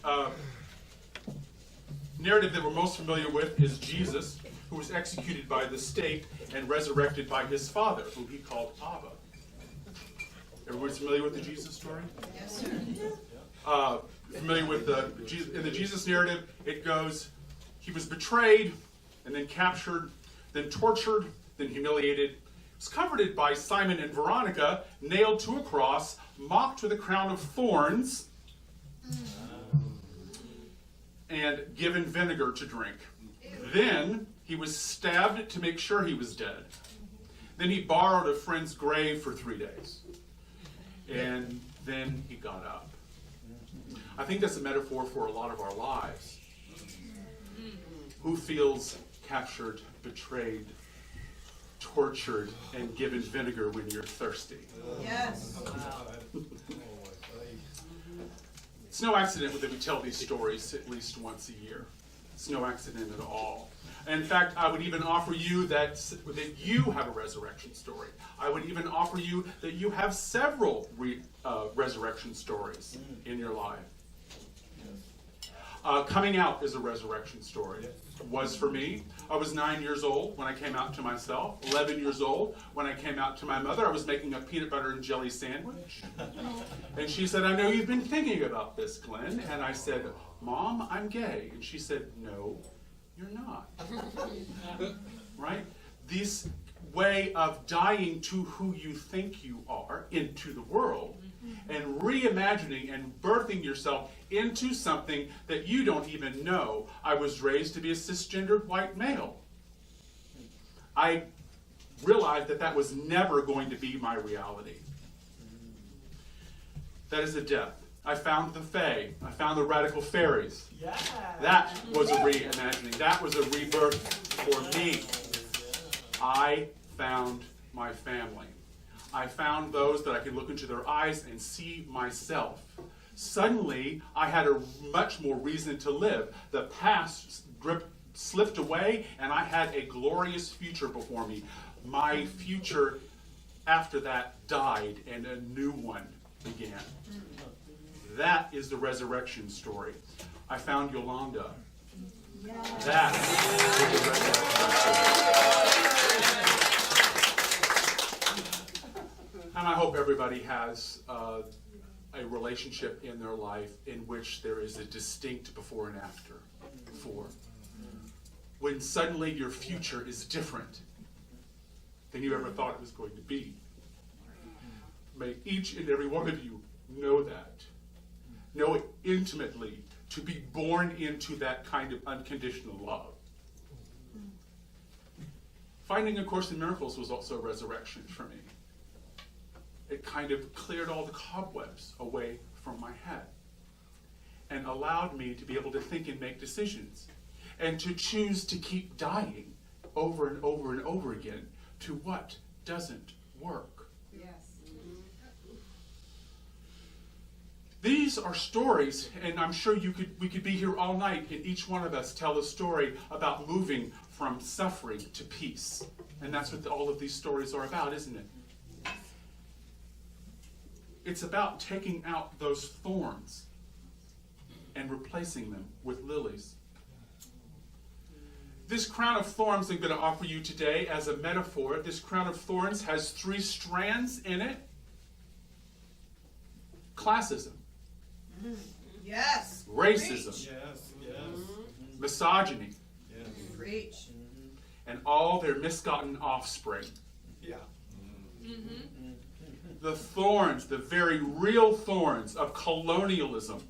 narrative that we're most familiar with is Jesus, who was executed by the state and resurrected by his father, whom he called Abba. Everyone's familiar with the Jesus story? Yes, sir. Familiar with in the Jesus narrative, it goes, he was betrayed, and then captured, then tortured, then humiliated, was comforted by Simon and Veronica, nailed to a cross, mocked with a crown of thorns, and given vinegar to drink. Then he was stabbed to make sure he was dead. Then he borrowed a friend's grave for 3 days. And then he got up. I think that's a metaphor for a lot of our lives. Who feels captured, betrayed, tortured, and given vinegar when you're thirsty? Yes. It's no accident that we tell these stories at least once a year. It's no accident at all. In fact, I would even offer you that you have a resurrection story. I would even offer you that you have several resurrection stories in your life. Coming out is a resurrection story. It was for me. I was 9 years old when I came out to myself, 11 years old when I came out to my mother. I was making a peanut butter and jelly sandwich. And she said, I know you've been thinking about this, Glenn. And I said, Mom, I'm gay. And she said, no, you're not. Right? This way of dying to who you think you are into the world and reimagining and birthing yourself into something that you don't even know. I was raised to be a cisgendered white male. I realized that that was never going to be my reality. That is a death. I found the Fae. I found the radical fairies. Yeah. That was a reimagining. That was a rebirth for me. I found my family. I found those that I could look into their eyes and see myself. Suddenly, I had a much more reason to live. The past slipped away, and I had a glorious future before me. My future after that died, and a new one began. That is the resurrection story. I found Yolanda. That is the resurrection story. And I hope everybody has a relationship in their life in which there is a distinct before and after. When suddenly your future is different than you ever thought it was going to be. May each and every one of you know that. Know it intimately, to be born into that kind of unconditional love. Finding A Course in Miracles was also a resurrection for me. It kind of cleared all the cobwebs away from my head and allowed me to be able to think and make decisions and to choose to keep dying over and over and over again to what doesn't work. These are stories, and I'm sure we could be here all night and each one of us tell a story about moving from suffering to peace. And that's what all of these stories are about, isn't it? It's about taking out those thorns and replacing them with lilies. This crown of thorns I'm going to offer you today as a metaphor. This crown of thorns has 3 strands in it. Classism. Yes. Racism. Misogyny. Preach. And all their misgotten offspring. The thorns, the very real thorns of colonialism,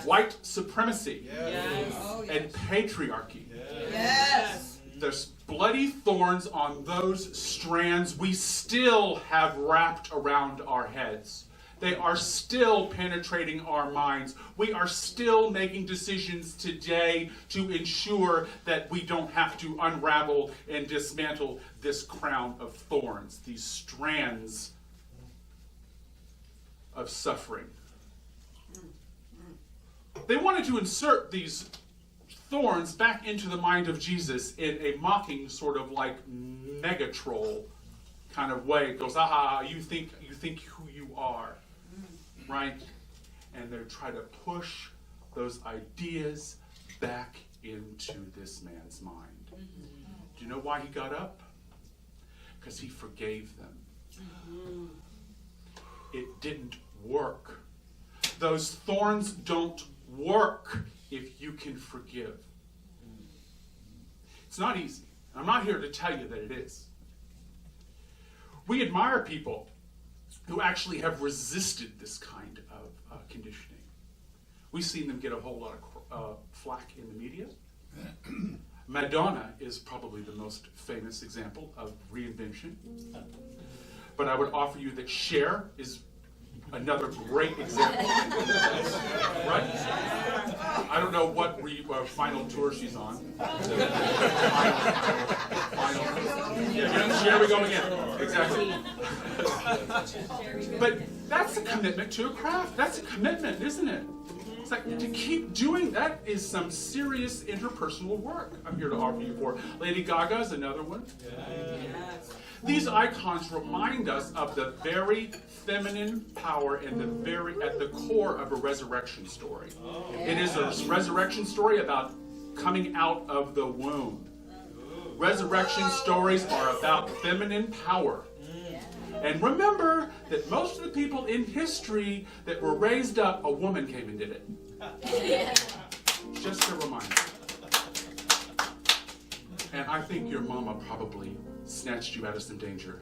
white supremacy, and patriarchy. Yes. There's bloody thorns on those strands we still have wrapped around our heads. They are still penetrating our minds. We are still making decisions today to ensure that we don't have to unravel and dismantle this crown of thorns, these strands of suffering. They wanted to insert these thorns back into the mind of Jesus in a mocking sort of like Megatroll kind of way. It goes, aha, you think who you are. Right? And they try to push those ideas back into this man's mind. Do you know why he got up? Because he forgave them. It didn't work. Those thorns don't work if you can forgive. It's not easy. I'm not here to tell you that it is. We admire people who actually have resisted this kind of conditioning. We've seen them get a whole lot of flack in the media. Madonna is probably the most famous example of reinvention. But I would offer you that Cher is another great example. Right? I don't know what final tour she's on. Cher, we go again. Exactly. But that's a commitment to a craft. That's a commitment, isn't it? It's like to keep doing that is some serious interpersonal work I'm here to offer you for. Lady Gaga is another one. These icons remind us of the very feminine power and at the core of a resurrection story. It is a resurrection story about coming out of the womb. Resurrection stories are about feminine power. And remember that most of the people in history that were raised up, a woman came and did it. Just a reminder. And I think your mama probably snatched you out of some danger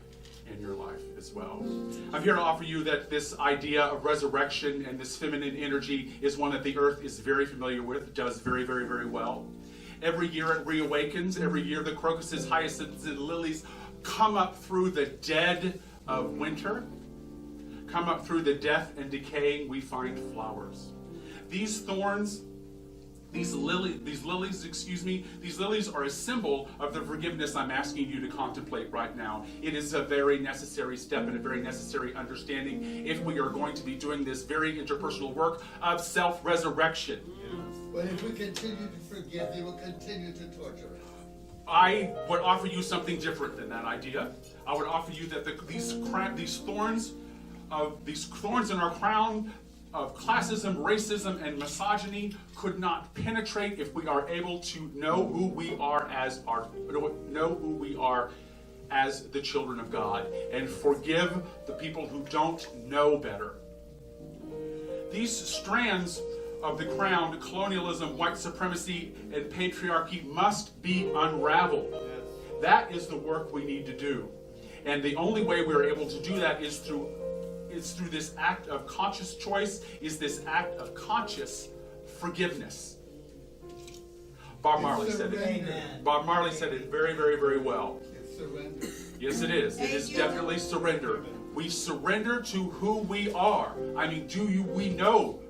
in your life as well. I'm here to offer you that this idea of resurrection and this feminine energy is one that the earth is very familiar with, does very, very, very well. Every year it reawakens. Every year the crocuses, hyacinths, and lilies come up through the dead of winter, come up through the death and decaying, we find flowers. These thorns These lilies are a symbol of the forgiveness I'm asking you to contemplate right now. It is a very necessary step and a very necessary understanding if we are going to be doing this very interpersonal work of self-resurrection. But if we continue to forgive, they will continue to torture us. I would offer you something different than that idea. I would offer you that these thorns in our crown of classism, racism, and misogyny could not penetrate if we are able to know who we are as the children of God and forgive the people who don't know better. These strands of the crown, colonialism, white supremacy, and patriarchy must be unraveled. That is the work we need to do. And the only way we're able to do that is through this act of conscious choice, is this act of conscious forgiveness. Bob Marley said it. Bob Marley said it very, very, very well. It's surrender. Yes, it is. It is definitely surrender. We surrender to who we are. I mean, do you know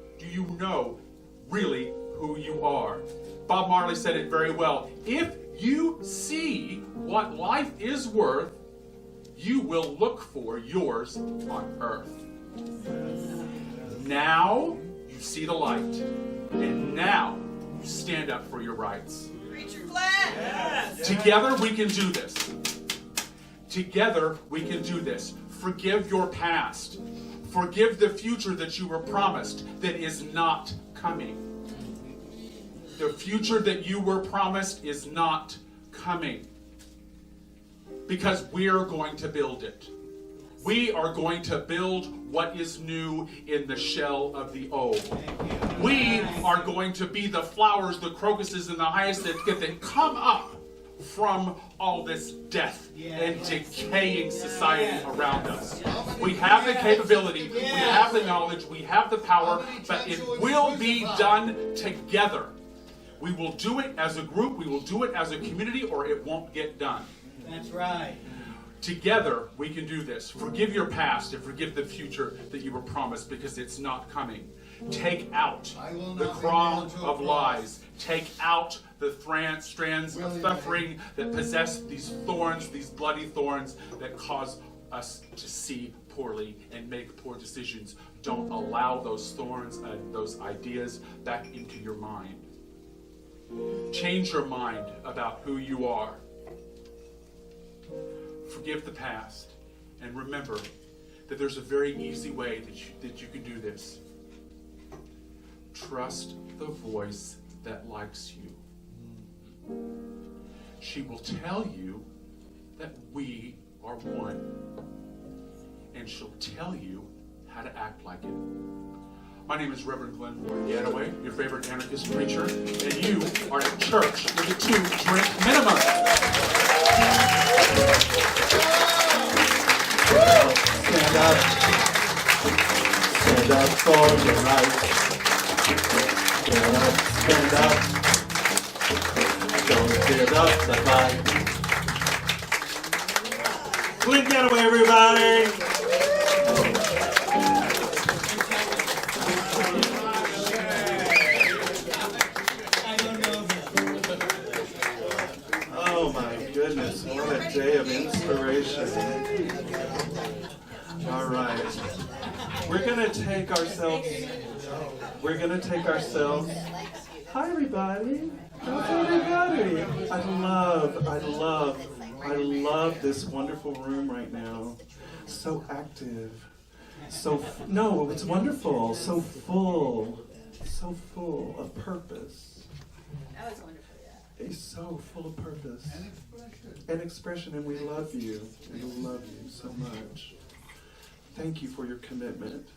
really who you are? Bob Marley said it very well. If you see what life is worth, you will look for yours on earth. Now you see the light, and now you stand up for your rights. Preach your flag. Together we can do this. Together we can do this. Forgive your past. Forgive the future that you were promised that is not coming. The future that you were promised is not coming. Because we're going to build it. We are going to build what is new in the shell of the old. We are going to be the flowers, the crocuses, and the hyacinths that come up from all this death and decaying society around us. We have the capability, we have the knowledge, we have the power, but it will be done together. We will do it as a group, we will do it as a community, or it won't get done. That's right. Together, we can do this. Forgive your past and forgive the future that you were promised, because it's not coming. Take out the crown of lies. Take out the strands of suffering that possess these thorns, these bloody thorns that cause us to see poorly and make poor decisions. Don't allow those thorns and those ideas back into your mind. Change your mind about who you are. Forgive the past, and remember that there's a very easy way that you can do this. Trust the voice that likes you. She will tell you that we are one, and she'll tell you how to act like it. My name is Reverend Glenn Yadaway, your favorite anarchist preacher, and you are at church with a 2-drink minimum. Stand up. Stand up for your rights. Stand up, stand up. Don't give up the fight. Glenn Yadaway, everybody! Oh my goodness, what a day of inspiration. All right. We're going to take ourselves. Hi, everybody. How's everybody? I love this wonderful room right now. So active. No, it's wonderful. So full of purpose. That was wonderful, yeah. It's so full of purpose. And expression, and we love you. We love you so much. Thank you for your commitment.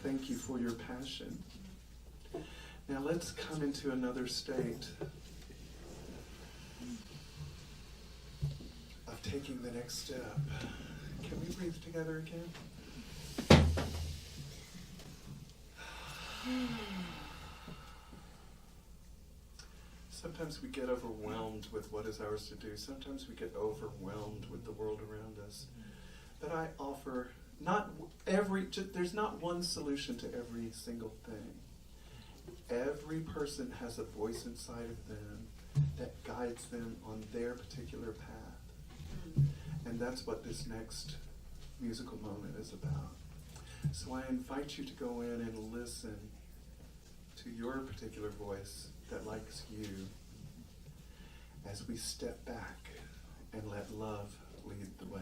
Thank you for your passion. Now let's come into another state of taking the next step. Can we breathe together again? Sometimes we get overwhelmed with what is ours to do. Sometimes we get overwhelmed with the world around us. But I offer there's not one solution to every single thing. every person has a voice inside of them that guides them on their particular path. And that's what this next musical moment is about. So I invite you to go in and listen to your particular voice that likes you as we step back and let love lead the way.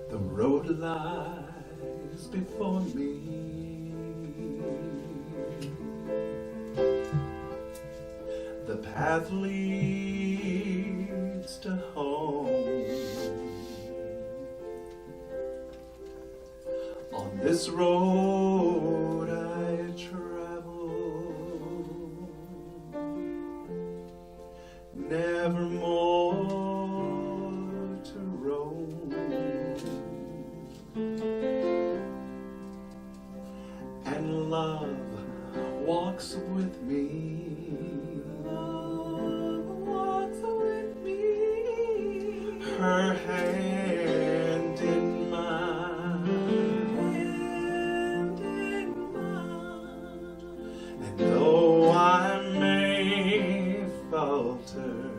The road lies before me. The path leads to home. On this road I travel, never more to roam. And love walks with me. Her hand in mine, and though I may falter,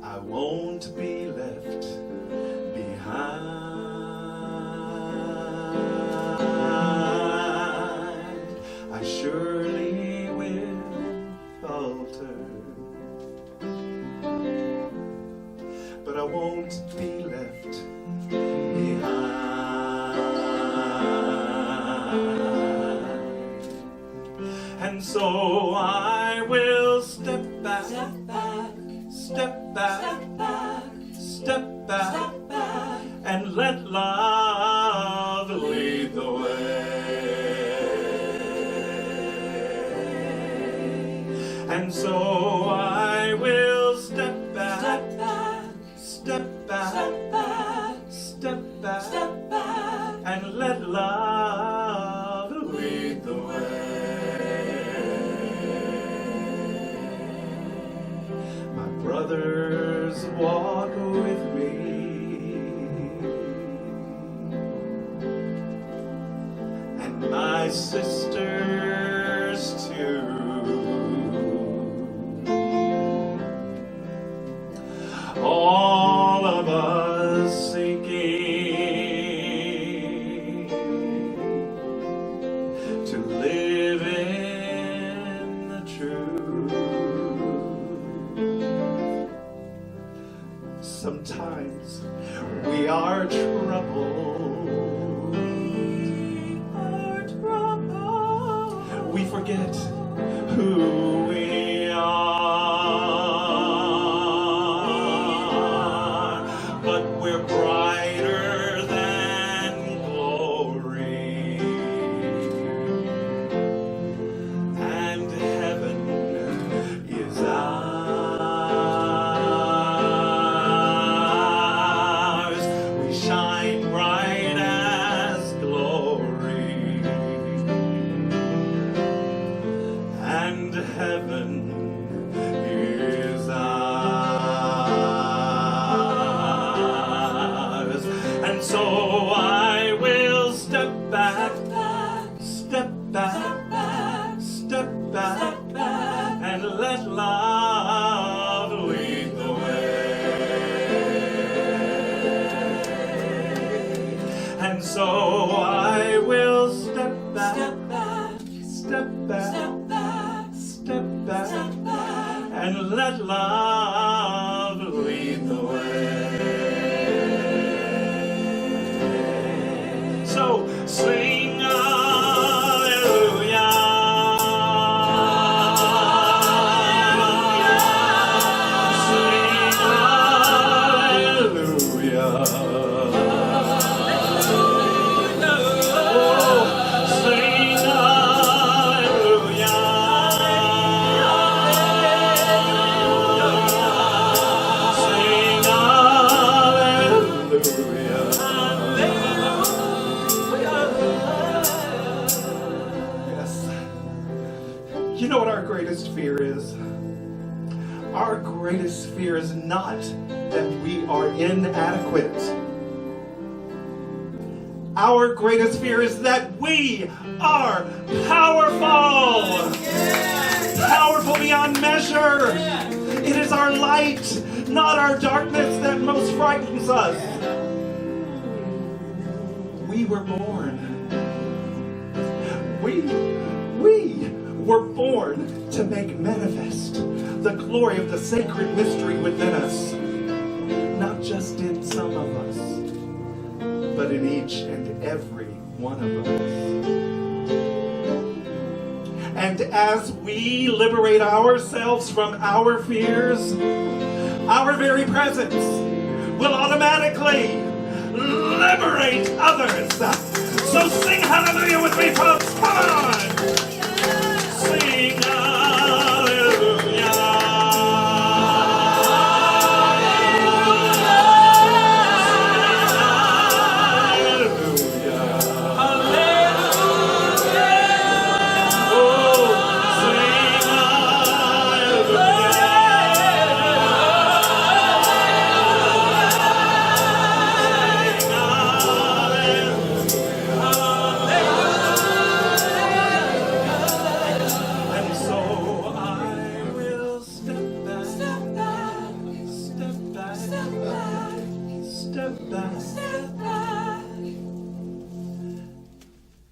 I won't be left behind. I surely will falter, but I won't be left behind. And so I will step back, step back, step back, step back, and let love lead the way. And so I will step back, step back, step back, and let love lead the way. My brothers walk with me, and my sisters too. All of us seeking to live in the truth. Sometimes we are troubled. We forget who we are, but we're brighter than glory, and heaven is ours. We shine bright as glory, and heaven is ours. And so I will step back, step back, step back, and let love lead the way. And so I will step back, step back, step back, and let love lead the way. So sing hallelujah, sing hallelujah, oh, sing hallelujah, sing hallelujah. Yes. You know what our greatest fear is? Our greatest fear is not that we are inadequate. Our greatest fear is that we are powerful. Powerful beyond measure. It is our light, not our darkness, that most frightens us. We were born. We were born to make manifest the glory of the sacred mystery within us. Not just in some of us, but in each and every one of us. And as we liberate ourselves from our fears, our very presence will automatically liberate others. So sing hallelujah with me, folks. Come on! Sing hallelujah.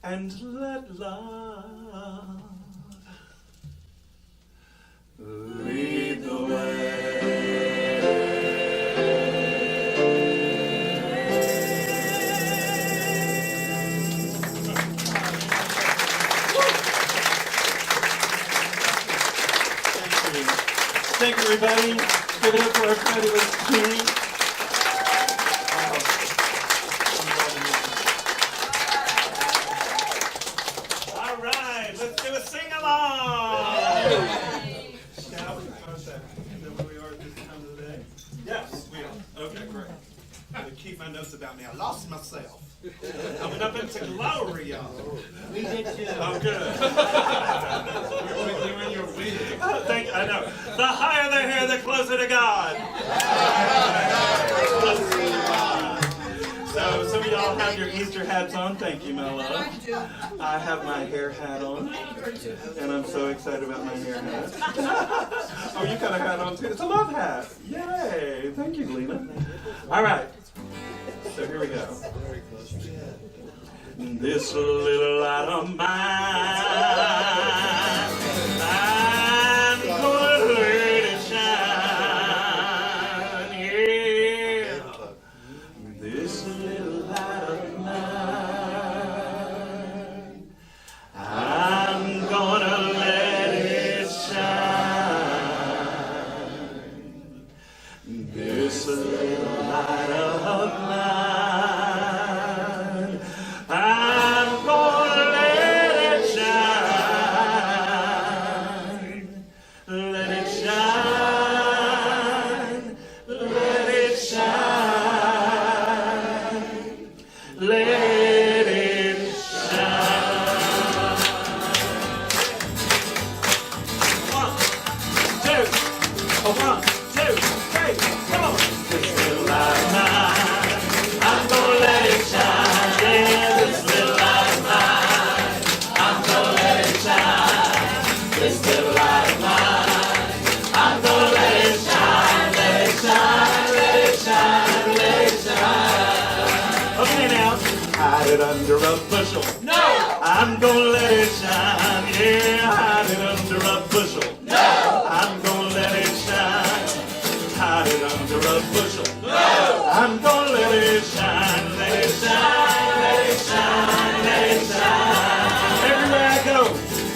And let love lead the Thank you, everybody. Give it up for our fabulous team. All right, let's do a sing-along. Shall we? Is that where we are at this time of the day? Yes, we are. Okay, great. I would keep my notes about me. I lost myself. I went up into glory, y'all. We did too. Oh, good. You're in your wig. I know. The higher the hair, the closer to God. So some of y'all have your Easter hats on. Thank you, Mello. I have my hair hat on. And I'm so excited about my hair hat. Oh, you got a hat on too. It's a love hat. Yay. Thank you, Lena. All right. So here we go. This little light of mine, I'm gonna let it shine, yeah. This little light of mine, I'm gonna let it shine. This little light of mine, I'm gonna let it shine. Let it shine. Let it shine. Let it shine. 1, 2, 1, 2, 3, come on. This little light of mine, I'm gonna let it shine. Yeah, this little light of mine, I'm gonna let it shine. This little light of mine, I'm gonna let it shine, let it shine, let it shine, let it shine. Okay now, hide it under a bushel. No! I'm gonna let it shine, yeah, hide it under a bushel. No! I'm gonna let it shine, hide it under a bushel. No! I'm gonna let it shine, let it shine, let it shine, let it shine. Everywhere I go,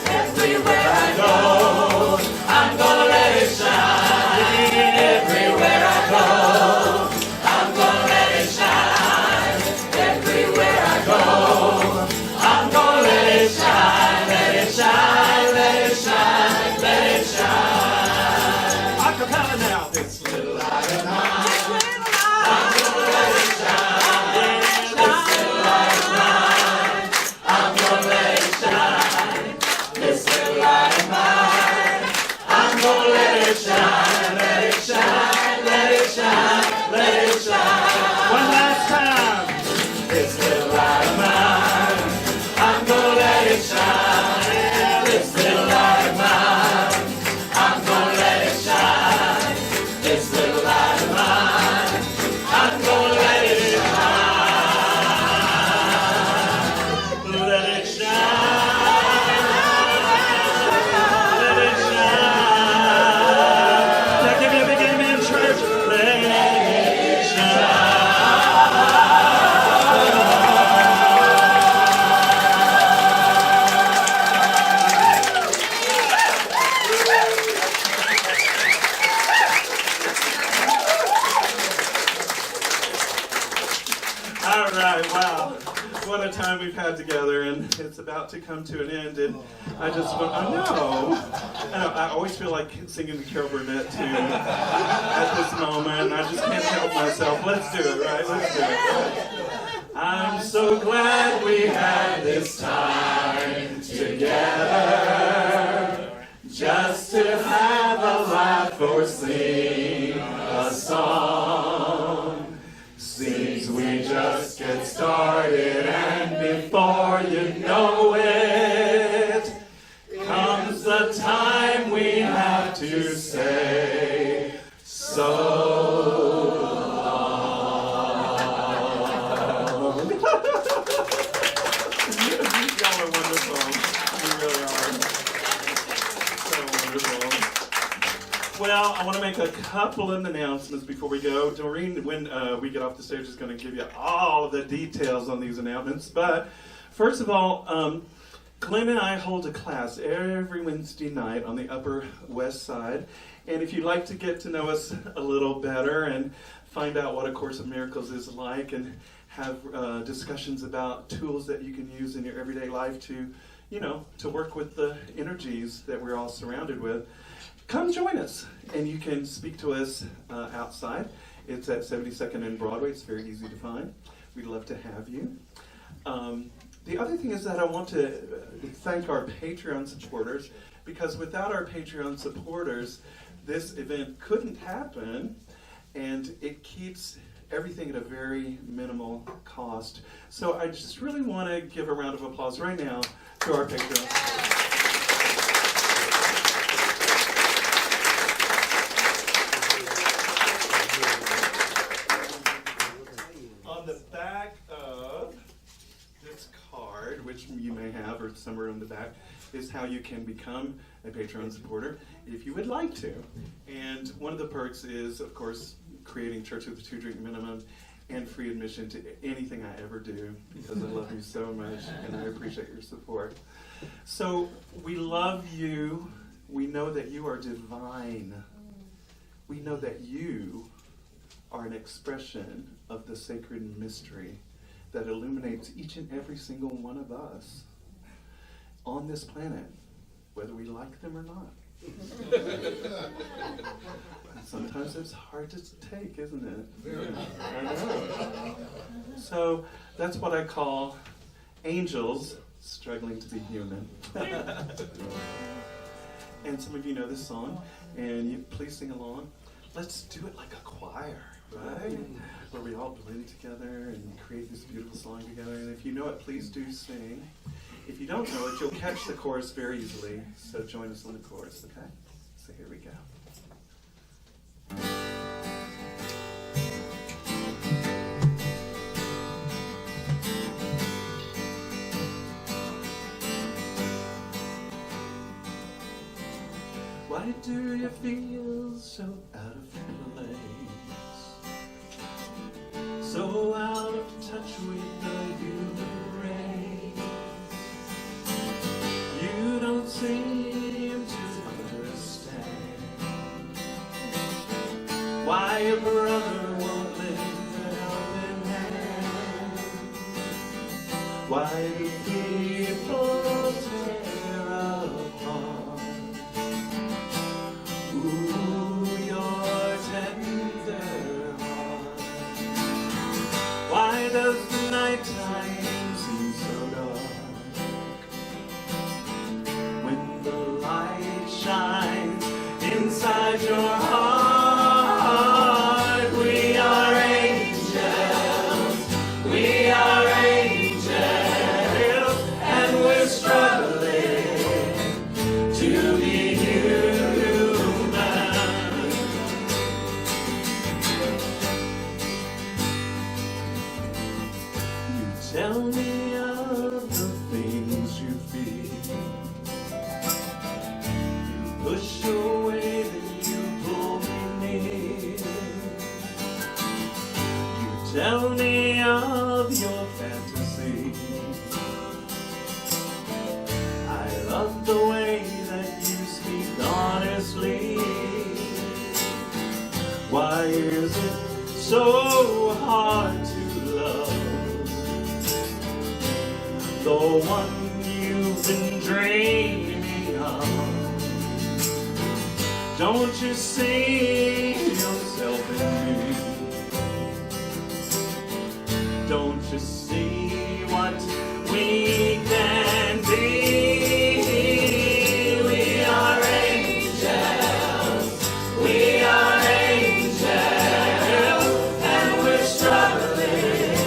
everywhere I go, I'm gonna let it shine. Everywhere I go, I'm gonna let it shine. Everywhere I go, I'm gonna let it shine, let it shine, let it shine, let it time we've had together, and it's about to come to an end. And I just want, I know, I always feel like singing the Carol Burnett tune at this moment. I just can't help myself. Let's do it, right? Let's do it. I'm so glad we had this time together, just to have a laugh or sing a song. Seems we just get started, and before you know it, comes the time we have to say so long. Y'all are wonderful. You really are. So wonderful. Well, I want to make a couple of announcements before we go. Doreen, when we get off the stage, is going to give you all of the details on these announcements. But first of all, Glenn and I hold a class every Wednesday night on the Upper West Side. And if you'd like to get to know us a little better and find out what A Course of Miracles is like, and have discussions about tools that you can use in your everyday life to, to work with the energies that we're all surrounded with, come join us. And you can speak to us outside. It's at 72nd and Broadway. It's very easy to find. We'd love to have you. The other thing is that I want to thank our Patreon supporters, because without our Patreon supporters, this event couldn't happen, and it keeps everything at a very minimal cost. So I just really want to give a round of applause right now to our Patreon supporters. On the back of this card, which you may have, or somewhere on the back, is how you can become a Patreon supporter if you would like to. And one of the perks is, of course, creating Church with a 2-drink minimum and free admission to anything I ever do, because I love you so much and I appreciate your support. So we love you. We know that you are divine. We know that you are an expression of the sacred mystery that illuminates each and every single one of us on this planet, whether we like them or not. Sometimes it's hard to take, isn't it? I know. So that's what I call angels struggling to be human. And some of you know this song, and you please sing along. Let's do it like a choir, right? Where we all blend together and create this beautiful song together. And if you know it, please do sing. If you don't know it, you'll catch the chorus very easily. So join us on the chorus, okay? So here we go. Why do you feel so out of place? So out of touch with the human race? You don't seem to understand why your brother won't lend a helping hand. Why do people tear apart? Ooh, your tender heart. Why does the nighttime seem so dark? When the light shines inside your heart, we are angels, we are angels, and we're struggling to be human. You tell me of the things you feel. You push away, then you pull me near. You tell me of your fantasy. I love the way that you speak honestly. Why is it so hard to love the one you've been dreaming of. Don't you see yourself in me? Don't you see what we can be? We are angels. We are angels, and we're struggling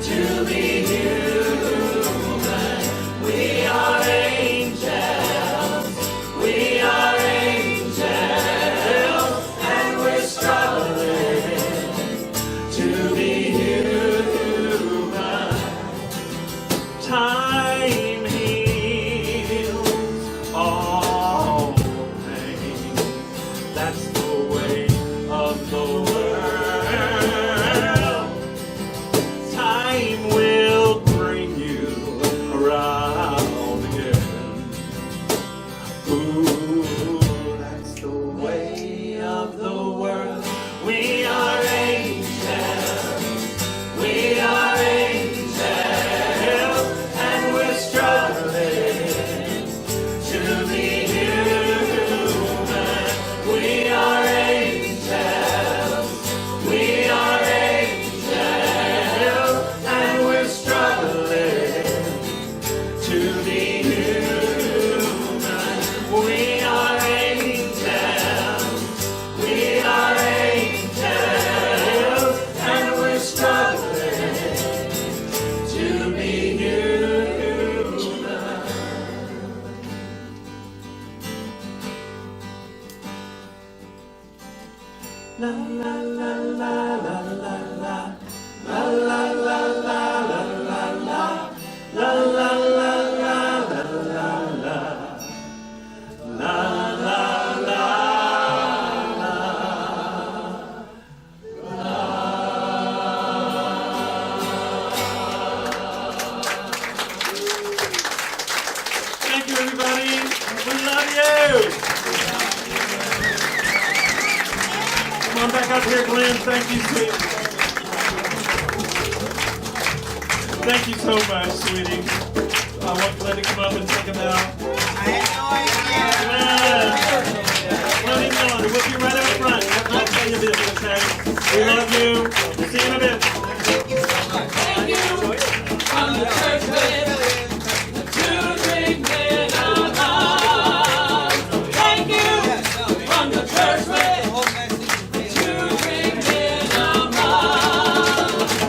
to be human. We are angels. We are angels, and we're struggling to be human. Time heals all pain. That's the way of the world. Time will bring you around again. Ooh, that's the way of the world. We are angels. We are angels, and we're struggling to be human. We are angels. We are angels, and we're struggling to be human. We are angels. We are angels, and we're struggling to be human. La la la la la la la. La la la la la la la. La la la la la la la. La la la Thank you, everybody. We love you. Come on back up here, Glenn. Thank you, sweetie. Thank you so much, sweetie. I want Glenn to come up and take him out. Glenn, Miller, we'll be right up front. I'll tell you this, okay? We love you. See you in a bit. Thank you from the church with to drink minimum. Thank you from the church with to drink minimum.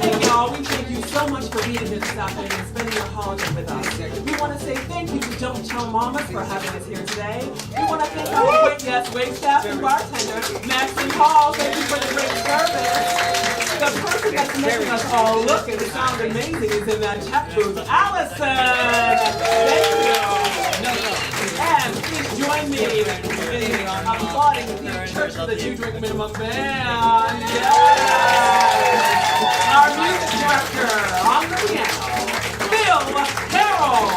Hey y'all, we thank you so much for being here this afternoon and spending your holiday with us. We want to say thank you to Don't Tell Mamas for having us here today. We want to thank our wait staff and bartender, Max and Paul. Thank you for the great service. The person that's making us all look and sound amazing is in that chat booth, Allison. Thank you. And please join me in applauding the Church of the Two Drink Minimum Band. Yes. Our music director on the piano, Phil Carroll.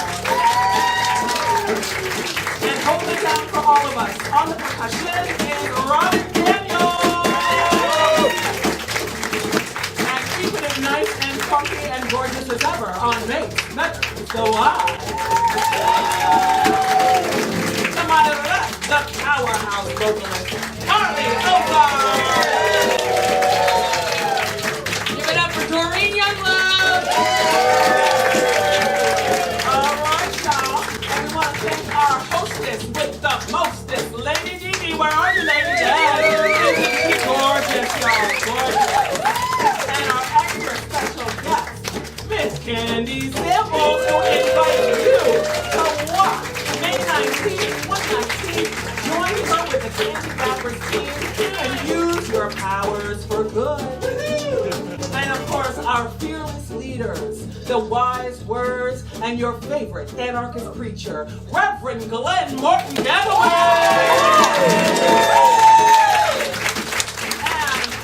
And holding it down for all of us on the percussion is Robin Daniels. And keeping it nice and funky and gorgeous as ever on bass, Metric So Live. Somebody left the powerhouse vocalist, Carly Ovar. Give it up for Doreen Younglove. All right, y'all. And we want to thank our hostess with the mostest, Lady Dee. Where are you, Lady Dee? Gorgeous, y'all. Gorgeous. And our extra special guest, Miss Candy Samples, who invites you to watch May 19th, 119. Join her with the Candy Rappers team and use your powers for good. And of course, our fearless leaders, the wise words, and your favorite anarchist preacher, Reverend Glenn Morton Galloway. And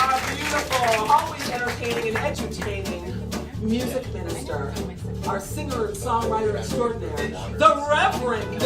our beautiful, always entertaining and edutaining music minister, our singer and songwriter extraordinaire, the Reverend